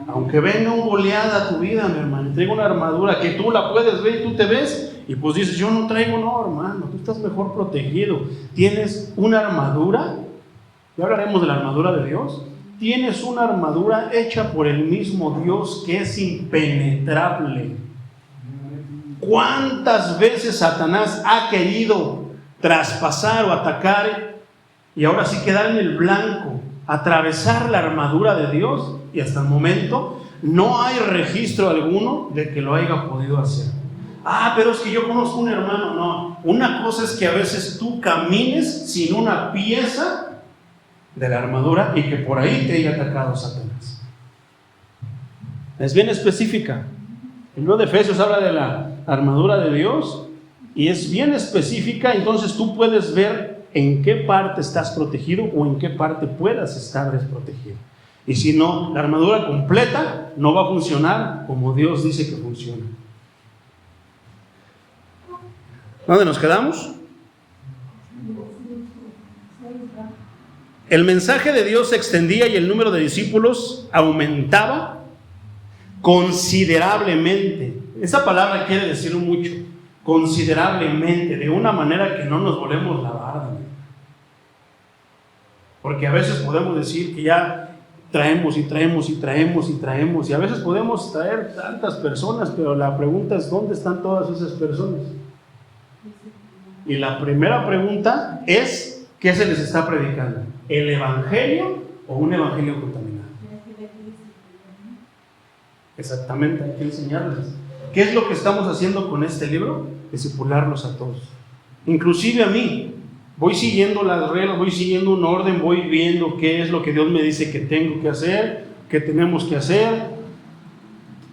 Aunque venga un Goliat a tu vida, mi hermano, traiga una armadura que tú la puedes ver y tú te ves y pues dices, yo no traigo, no, hermano, tú estás mejor protegido. Tienes una armadura, ya hablaremos de la armadura de Dios. Tienes una armadura hecha por el mismo Dios que es impenetrable. ¿Cuántas veces Satanás ha querido traspasar o atacar y ahora sí quedar en el blanco, atravesar la armadura de Dios? Y hasta el momento no hay registro alguno de que lo haya podido hacer. Ah, pero es que yo conozco un hermano. No, una cosa es que a veces tú camines sin una pieza de la armadura y que por ahí te haya atacado Satanás. Es bien específica. El libro de Efesios habla de la armadura de Dios y es bien específica, entonces tú puedes ver en qué parte estás protegido o en qué parte puedas estar desprotegido. Y si no, la armadura completa no va a funcionar como Dios dice que funciona. ¿Dónde nos quedamos? El mensaje de Dios se extendía y el número de discípulos aumentaba considerablemente. Esa palabra quiere decir mucho. Considerablemente, de una manera que no nos volvemos la barba. Porque a veces podemos decir que ya traemos y a veces podemos traer tantas personas, pero la pregunta es, ¿dónde están todas esas personas? Y la primera pregunta es, ¿qué se les está predicando? ¿El evangelio o un evangelio contaminado? Exactamente, hay que enseñarles. ¿Qué es lo que estamos haciendo con este libro? Discipularlos a todos, inclusive a mí. Voy siguiendo las reglas, voy siguiendo un orden, voy viendo qué es lo que Dios me dice que tengo que hacer, que tenemos que hacer.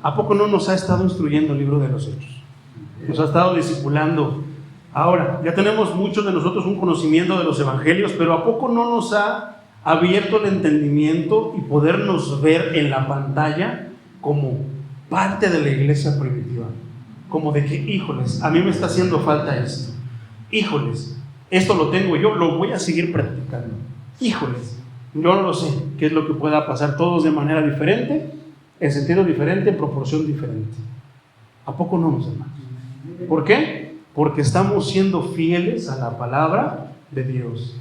¿A poco no nos ha estado instruyendo el libro de los Hechos? Nos ha estado discipulando. Ahora, ya tenemos muchos de nosotros un conocimiento de los evangelios, pero ¿a poco no nos ha abierto el entendimiento y podernos ver en la pantalla como parte de la iglesia primitiva? Como de que, híjoles, a mí me está haciendo falta esto. Híjoles, esto lo tengo yo, lo voy a seguir practicando. Híjoles, yo no lo sé qué es lo que pueda pasar, todos de manera diferente, en sentido diferente, en proporción diferente. ¿A poco no, mis hermanos? ¿Por qué? Porque estamos siendo fieles a la palabra de Dios.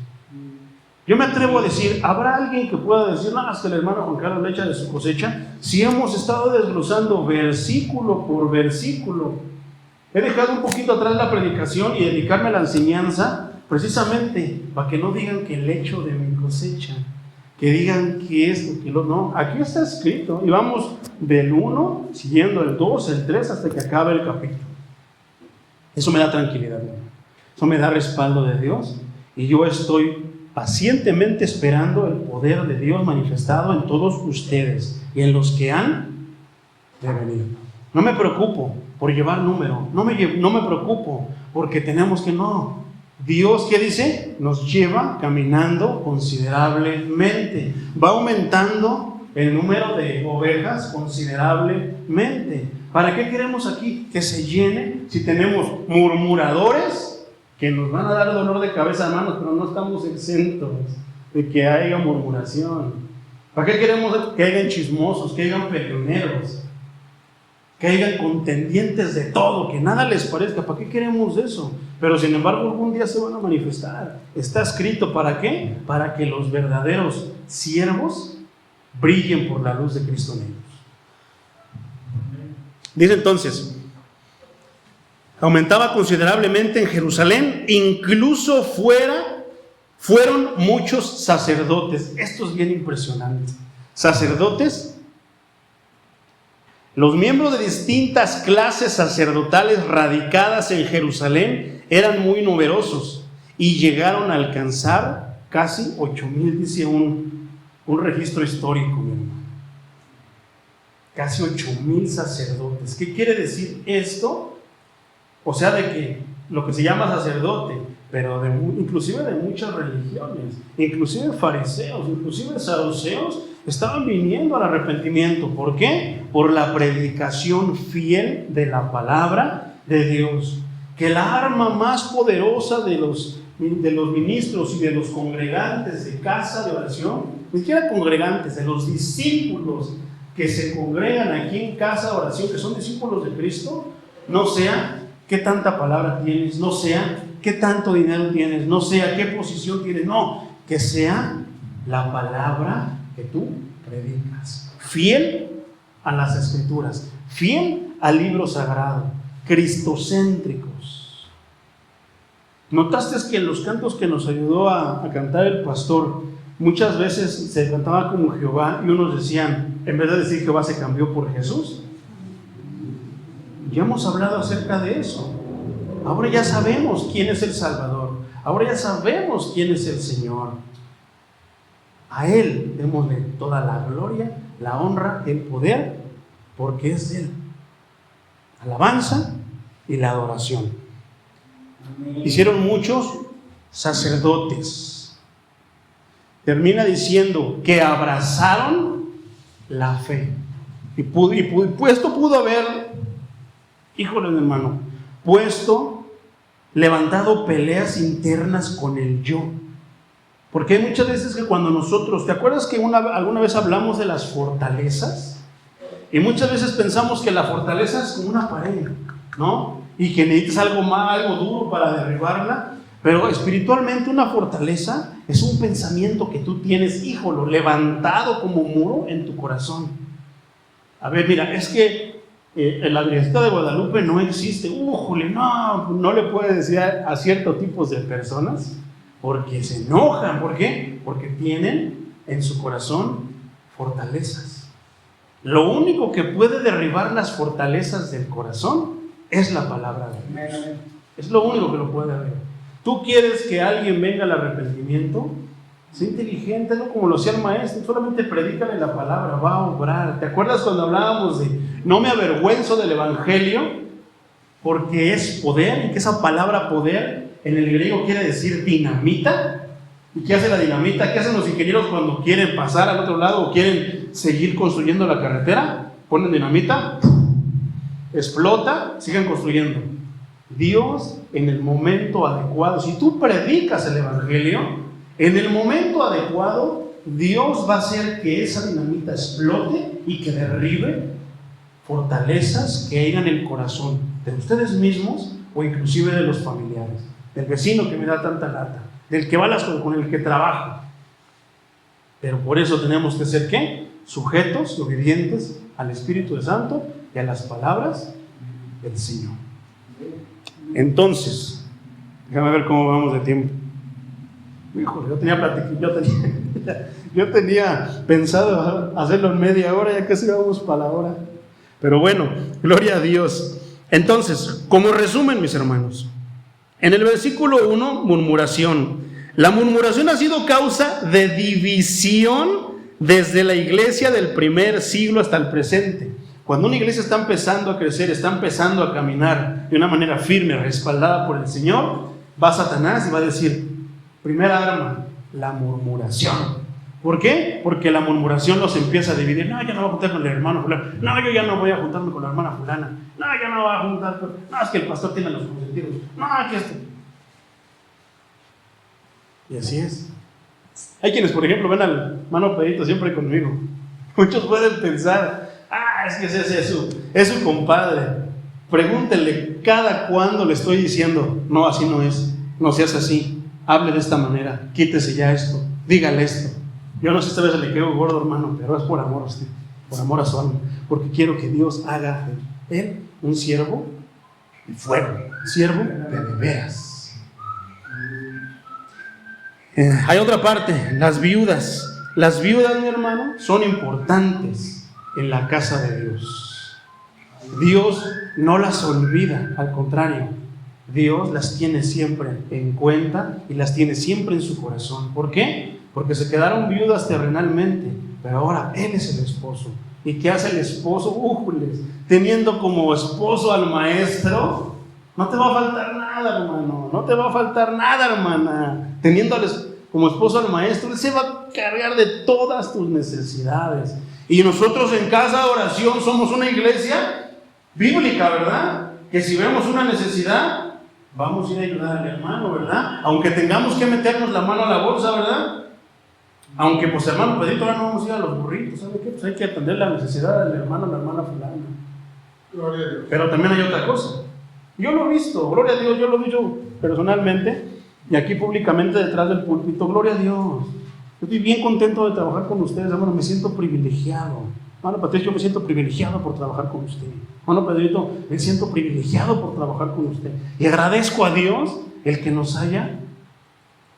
Yo me atrevo a decir, ¿habrá alguien que pueda decir, no, es que el hermano Juan Carlos le echa de su cosecha? Si hemos estado desglosando versículo por versículo. He dejado un poquito atrás la predicación y dedicarme a la enseñanza, precisamente para que no digan que el hecho de mi cosecha, que digan que esto, que lo no. Aquí está escrito, y vamos del 1, siguiendo el 2, el 3, hasta que acabe el capítulo. Eso me da tranquilidad, eso me da respaldo de Dios, y yo estoy pacientemente esperando el poder de Dios manifestado en todos ustedes y en los que han de venir. No me preocupo por llevar número, no me preocupo porque tenemos que, no. Dios, ¿qué dice? Nos lleva caminando considerablemente. Va aumentando el número de ovejas considerablemente. ¿Para qué queremos aquí? Que se llene. Si tenemos murmuradores que nos van a dar dolor de cabeza, hermanos, pero no estamos exentos de que haya murmuración. ¿Para qué queremos que hayan chismosos, que hayan peleoneros, que hayan contendientes de todo, que nada les parezca? ¿Para qué queremos eso? Pero sin embargo algún día se van a manifestar. Está escrito, ¿para qué? Para que los verdaderos siervos brillen por la luz de Cristo en ellos. Dice entonces, aumentaba considerablemente en Jerusalén, incluso fueron muchos sacerdotes. Esto es bien impresionante. Sacerdotes, los miembros de distintas clases sacerdotales radicadas en Jerusalén eran muy numerosos y llegaron a alcanzar casi 8,000, dice un registro histórico, mi hermano. Casi 8,000 sacerdotes. ¿Qué quiere decir esto? O sea, de que lo que se llama sacerdote, pero inclusive de muchas religiones, inclusive fariseos, inclusive saduceos, estaban viniendo al arrepentimiento. ¿Por qué? Por la predicación fiel de la palabra de Dios. Que la arma más poderosa de los ministros y de los congregantes de casa de oración, ni siquiera congregantes, de los discípulos que se congregan aquí en casa de oración, que son discípulos de Cristo, no sea qué tanta palabra tienes, no sea qué tanto dinero tienes, no sea qué posición tienes, no, que sea la palabra que tú predicas, fiel a las escrituras, fiel al libro sagrado, cristocéntricos. ¿Notaste que en los cantos que nos ayudó a cantar el pastor, muchas veces se cantaba como Jehová y unos decían, en vez de decir Jehová, se cambió por Jesús? Ya hemos hablado acerca de eso. Ahora ya sabemos quién es el Salvador. Ahora ya sabemos quién es el Señor. A Él démosle toda la gloria, la honra, el poder, porque es de Él. Alabanza y la adoración. Hicieron muchos sacerdotes. Termina diciendo que abrazaron la fe. Y esto pudo haber, híjole, mi hermano, levantado peleas internas con el yo. Porque hay muchas veces que cuando nosotros, ¿te acuerdas que alguna vez hablamos de las fortalezas? Y muchas veces pensamos que la fortaleza es como una pared, ¿no? Y que necesitas algo duro para derribarla. Pero espiritualmente una fortaleza es un pensamiento que tú tienes, híjole, levantado como muro en tu corazón. A ver, mira, es que en la Virgencita de Guadalupe no existe. No le puedes decir a ciertos tipos de personas porque se enojan. ¿Por qué? Porque tienen en su corazón fortalezas. Lo único que puede derribar las fortalezas del corazón es la palabra de Dios. Es lo único que lo puede derribar. ¿Tú quieres que alguien venga al arrepentimiento? Sé inteligente, no como lo hacía el maestro, solamente predícale la palabra, va a obrar. ¿Te acuerdas cuando hablábamos de no me avergüenzo del evangelio? Porque es poder, y que esa palabra poder en el griego quiere decir dinamita. ¿Y qué hace la dinamita? ¿Qué hacen los ingenieros cuando quieren pasar al otro lado o quieren seguir construyendo la carretera? Ponen dinamita, explota, sigan construyendo. Dios en el momento adecuado, si tú predicas el evangelio, en el momento adecuado, Dios va a hacer que esa dinamita explote y que derribe fortalezas que hay en el corazón de ustedes mismos o inclusive de los familiares, del vecino que me da tanta lata, del que va con el que trabaja. Pero por eso tenemos que ser, ¿qué? Sujetos, obedientes al Espíritu Santo y a las palabras del Señor. Entonces, déjame ver cómo vamos de tiempo. Híjole, yo tenía pensado hacerlo en media hora, ya casi vamos para la hora. Pero bueno, gloria a Dios. Entonces, como resumen, mis hermanos, en el versículo 1, murmuración. La murmuración ha sido causa de división desde la iglesia del primer siglo hasta el presente. Cuando una iglesia está empezando a crecer, está empezando a caminar de una manera firme, respaldada por el Señor, va Satanás y va a decir, primera arma, la murmuración. ¿Por qué? Porque la murmuración los empieza a dividir. No, yo no voy a juntar con el hermano fulano. No, yo ya no voy a juntarme con la hermana fulana. No, ya no voy a juntar con... No, es que el pastor tiene los consentidos. No, que esto... Y así es. Hay quienes, por ejemplo, ven al hermano Pedrito siempre conmigo. Muchos pueden pensar, es que ese es su compadre. Pregúntenle cada cuándo le estoy diciendo, no, así no es. No seas así. Hable de esta manera. Quítese ya esto. Dígale esto. Yo no sé, esta vez le quedo gordo, hermano, pero es por amor a usted, por amor a su alma, porque quiero que Dios haga de él un siervo de fuego, siervo de veras. Hay otra parte, las viudas. Las viudas, mi hermano, son importantes en la casa de Dios. Dios no las olvida, al contrario, Dios las tiene siempre en cuenta y las tiene siempre en su corazón. ¿Por qué? Porque se quedaron viudas terrenalmente, pero ahora Él es el esposo. ¿Y qué hace el esposo? Teniendo como esposo al maestro, no te va a faltar nada, hermano, no te va a faltar nada, hermana. Teniendo como esposo al maestro, Él se va a cargar de todas tus necesidades. Y nosotros en Casa de Oración somos una iglesia bíblica, ¿verdad? Que si vemos una necesidad, vamos a ir a ayudar al hermano, ¿verdad? Aunque tengamos que meternos la mano a la bolsa, ¿verdad? Aunque, pues, hermano Pedrito, ahora no vamos a ir a los burritos, ¿sabe qué? Pues hay que atender la necesidad del hermano, la hermana fulana. Gloria a Dios. Pero también hay otra cosa. Yo lo he visto, gloria a Dios, yo lo he dicho personalmente y aquí públicamente detrás del púlpito, gloria a Dios. Yo estoy bien contento de trabajar con ustedes, hermano, me siento privilegiado. Hermano Patricio, yo me siento privilegiado por trabajar con usted. Hermano Pedrito, me siento privilegiado por trabajar con usted. Y agradezco a Dios el que nos haya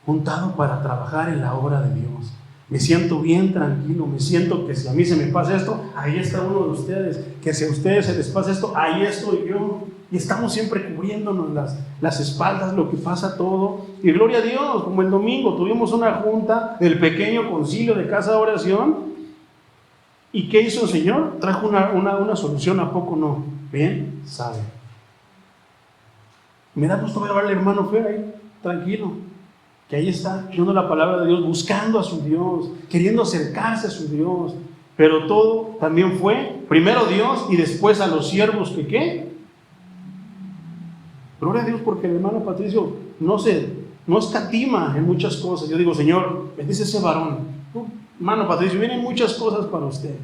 juntado para trabajar en la obra de Dios. Me siento bien tranquilo, me siento que si a mí se me pasa esto, ahí está uno de ustedes, que si a ustedes se les pasa esto, ahí estoy yo, y estamos siempre cubriéndonos las espaldas, lo que pasa todo, y gloria a Dios, como el domingo tuvimos una junta del pequeño concilio de Casa de Oración, y ¿qué hizo el Señor? Trajo una solución, ¿a poco no? Bien, sabe. Me da gusto ver al hermano Fer ahí, tranquilo, que ahí está, viendo la palabra de Dios, buscando a su Dios, queriendo acercarse a su Dios. Pero todo también fue, primero Dios y después a los siervos que ¿qué? Gloria a Dios, porque el hermano Patricio no escatima en muchas cosas. Yo digo, Señor, bendice ese varón. Hermano Patricio, vienen muchas cosas para usted.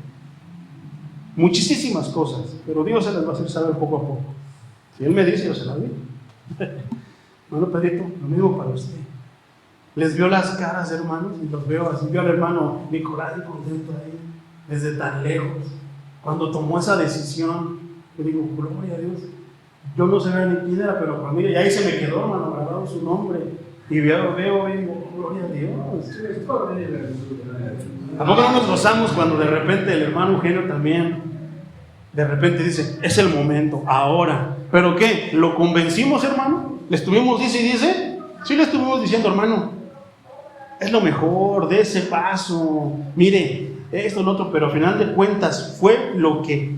Muchísimas cosas, pero Dios se las va a hacer saber poco a poco. Si Él me dice, yo se las digo. Hermano Pedrito, lo mismo para usted. Les veo las caras, hermanos, y los veo así. Veo al hermano Nicolás contento ahí, desde tan lejos. Cuando tomó esa decisión, yo digo, gloria a Dios. Yo no sabía ni quién era, pero para mí, y ahí se me quedó, hermano, grabado su nombre. Y veo y digo, gloria a Dios. ¿A poco no nos gozamos cuando de repente el hermano Eugenio también, de repente dice, es el momento, ahora? ¿Pero qué? ¿Lo convencimos, hermano? ¿Le estuvimos dice y dice? Sí, le estuvimos diciendo, hermano, es lo mejor, de ese paso, mire, esto, lo otro, pero al final de cuentas fue lo que,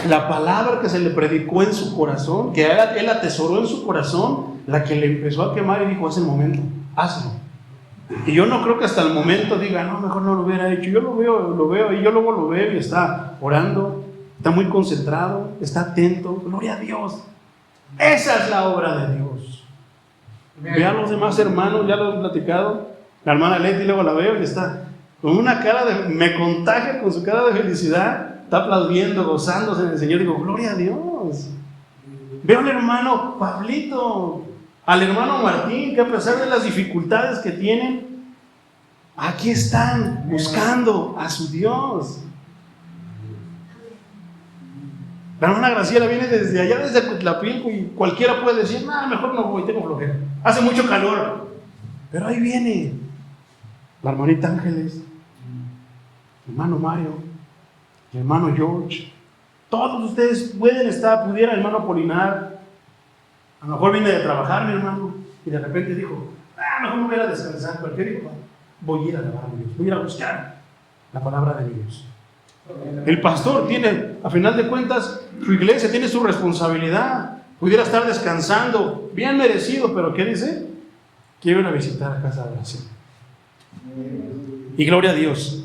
la palabra que se le predicó en su corazón, que él atesoró en su corazón, la que le empezó a quemar y dijo, es el momento, hazlo. Y yo no creo que hasta el momento diga, no, mejor no lo hubiera hecho. Yo lo veo, y yo luego lo veo y está orando, está muy concentrado, está atento, gloria a Dios. Esa es la obra de Dios. Ve a los demás hermanos, ya lo he platicado. La hermana Leti, luego la veo y está con una cara me contagia con su cara de felicidad, está aplaudiendo, gozándose en el Señor. Digo, gloria a Dios. Veo al hermano Pablito, al hermano Martín, que a pesar de las dificultades que tienen, Aquí están buscando a su Dios. La hermana Graciela viene desde allá, desde Cuitlapilco, y cualquiera puede decir, mejor no voy, tengo flojera. Hace mucho calor. Pero ahí viene la hermanita Ángeles, el hermano Mario, el hermano George. Todos ustedes pudiera el hermano Apolinar. A lo mejor viene de trabajar mi hermano y de repente dijo, mejor me voy a descansar. ¿Pero qué dijo? Voy a ir a alabar a Dios, voy a ir a buscar la palabra de Dios. El pastor tiene, a final de cuentas, su iglesia tiene su responsabilidad. Pudiera estar descansando, bien merecido, pero ¿qué dice? Quiero ir a visitar a casa de oración. Y gloria a Dios.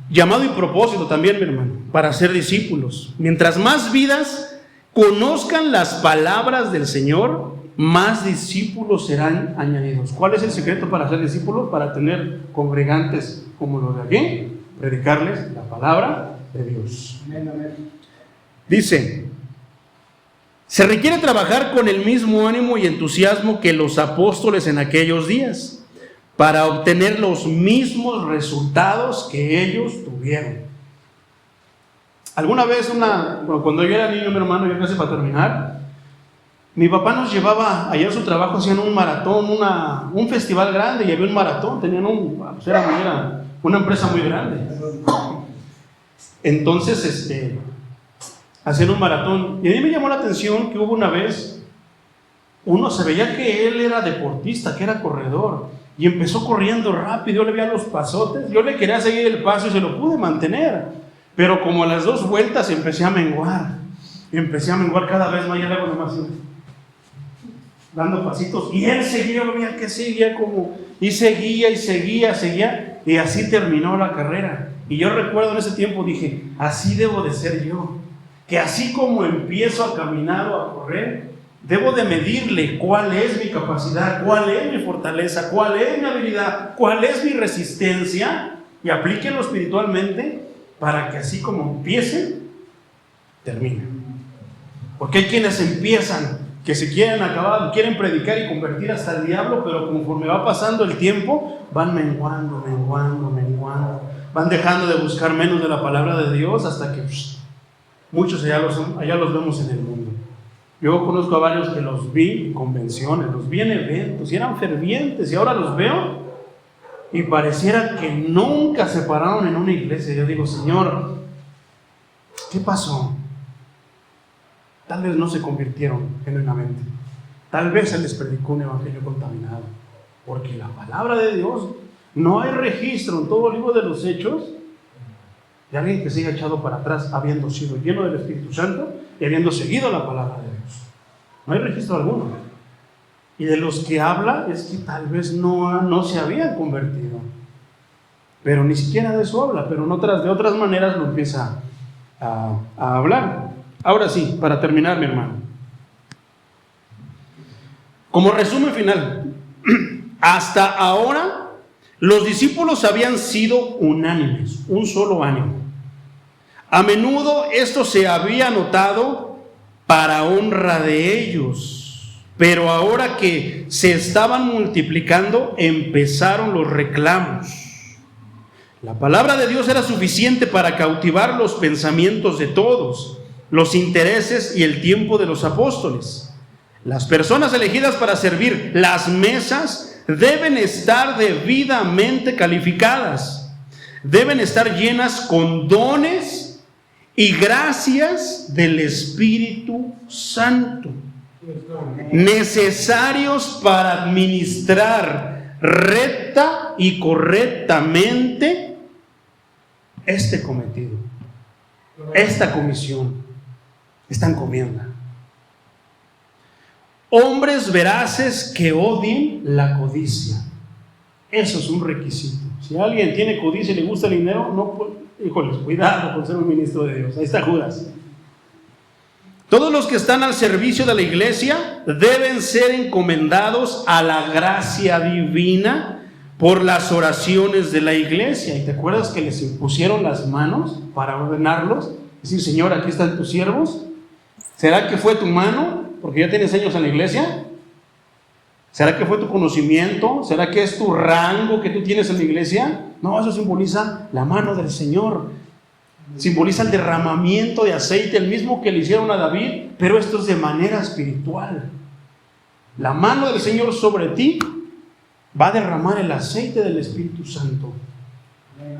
Llamado y propósito también, mi hermano, para ser discípulos. Mientras más vidas conozcan las palabras del Señor, más discípulos serán añadidos. ¿Cuál es el secreto para ser discípulos? Para tener congregantes como los de aquí, predicarles la palabra de Dios. Dice, se requiere trabajar con el mismo ánimo y entusiasmo que los apóstoles en aquellos días, para obtener los mismos resultados que ellos tuvieron. Alguna vez, cuando yo era niño, mi hermano, yo casi para terminar, mi papá nos llevaba allá a su trabajo, hacían un maratón, un festival grande, y había un maratón, tenían era una empresa muy grande. Entonces, hacían un maratón, y a mí me llamó la atención que hubo una vez, uno se veía que él era deportista, que era corredor, y empezó corriendo rápido. Yo le veía los pasotes, yo le quería seguir el paso y se lo pude mantener, pero como a las 2 vueltas empecé a menguar cada vez más, ya le hago nomás dando pasitos, y él seguía, yo veía que seguía y seguía, y así terminó la carrera. Y yo recuerdo en ese tiempo, dije, así debo de ser yo, que así como empiezo a caminar o a correr, debo de medirle cuál es mi capacidad, cuál es mi fortaleza, cuál es mi habilidad, cuál es mi resistencia, y aplíquenlo espiritualmente para que así como empiece, termine. Porque hay quienes empiezan, que se quieren acabar, quieren predicar y convertir hasta el diablo, pero conforme va pasando el tiempo, van menguando, van dejando de buscar menos de la palabra de Dios, hasta que muchos allá los vemos en el mundo. Yo conozco a varios que los vi en convenciones, los vi en eventos, y eran fervientes, y ahora los veo, y pareciera que nunca se pararon en una iglesia. Yo digo, Señor, ¿qué pasó? Tal vez no se convirtieron genuinamente. Tal vez se les predicó un evangelio contaminado. Porque la palabra de Dios, no hay registro en todo el libro de los Hechos de alguien que se haya echado para atrás habiendo sido lleno del Espíritu Santo y habiendo seguido la palabra de Dios. No hay registro alguno. Y de los que habla es que tal vez no se habían convertido. Pero ni siquiera de eso habla, pero de otras maneras lo empieza a hablar. Ahora sí, para terminar, mi hermano. Como resumen final, hasta ahora los discípulos habían sido unánimes, un solo ánimo. A menudo esto se había notado para honra de ellos, pero ahora que se estaban multiplicando, empezaron los reclamos. La palabra de Dios era suficiente para cautivar los pensamientos de todos, los intereses y el tiempo de los apóstoles. Las personas elegidas para servir las mesas deben estar debidamente calificadas, deben estar llenas con dones y gracias del Espíritu Santo, necesarios para administrar recta y correctamente este cometido, esta comisión, esta encomienda. Hombres veraces que odien la codicia. Eso es un requisito. Si alguien tiene codicia y le gusta el dinero, híjoles, cuidado con ser un ministro de Dios. Ahí está Judas. Todos los que están al servicio de la iglesia deben ser encomendados a la gracia divina por las oraciones de la iglesia. ¿Y te acuerdas que les impusieron las manos para ordenarlos? Decir, Señor, aquí están tus siervos. ¿Será que fue tu mano? Porque ya tienes años en la iglesia. ¿Será que fue tu conocimiento? ¿Será que es tu rango que tú tienes en la iglesia? No, eso simboliza la mano del Señor. Simboliza el derramamiento de aceite, el mismo que le hicieron a David, pero esto es de manera espiritual. La mano del Señor sobre ti va a derramar el aceite del Espíritu Santo.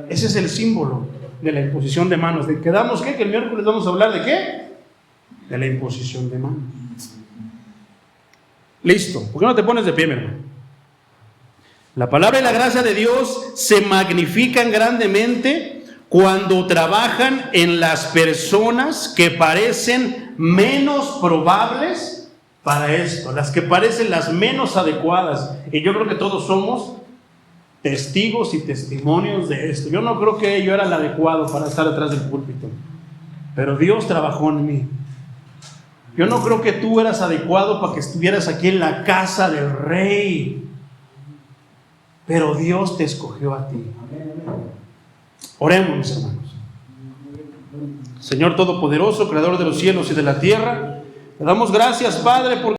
Ese es el símbolo de la imposición de manos. ¿Quedamos qué? Que el miércoles vamos a hablar de qué? De la imposición de manos. Listo. ¿Por qué no te pones de pie, mi hermano? La palabra y la gracia de Dios se magnifican grandemente cuando trabajan en las personas que parecen menos probables para esto, las que parecen las menos adecuadas. Y yo creo que todos somos testigos y testimonios de esto. Yo no creo que yo era el adecuado para estar detrás del púlpito, pero Dios trabajó en mí. Yo no creo que tú eras adecuado para que estuvieras aquí en la casa del Rey, pero Dios te escogió a ti. Oremos, mis hermanos. Señor Todopoderoso, Creador de los cielos y de la tierra, te damos gracias, Padre, porque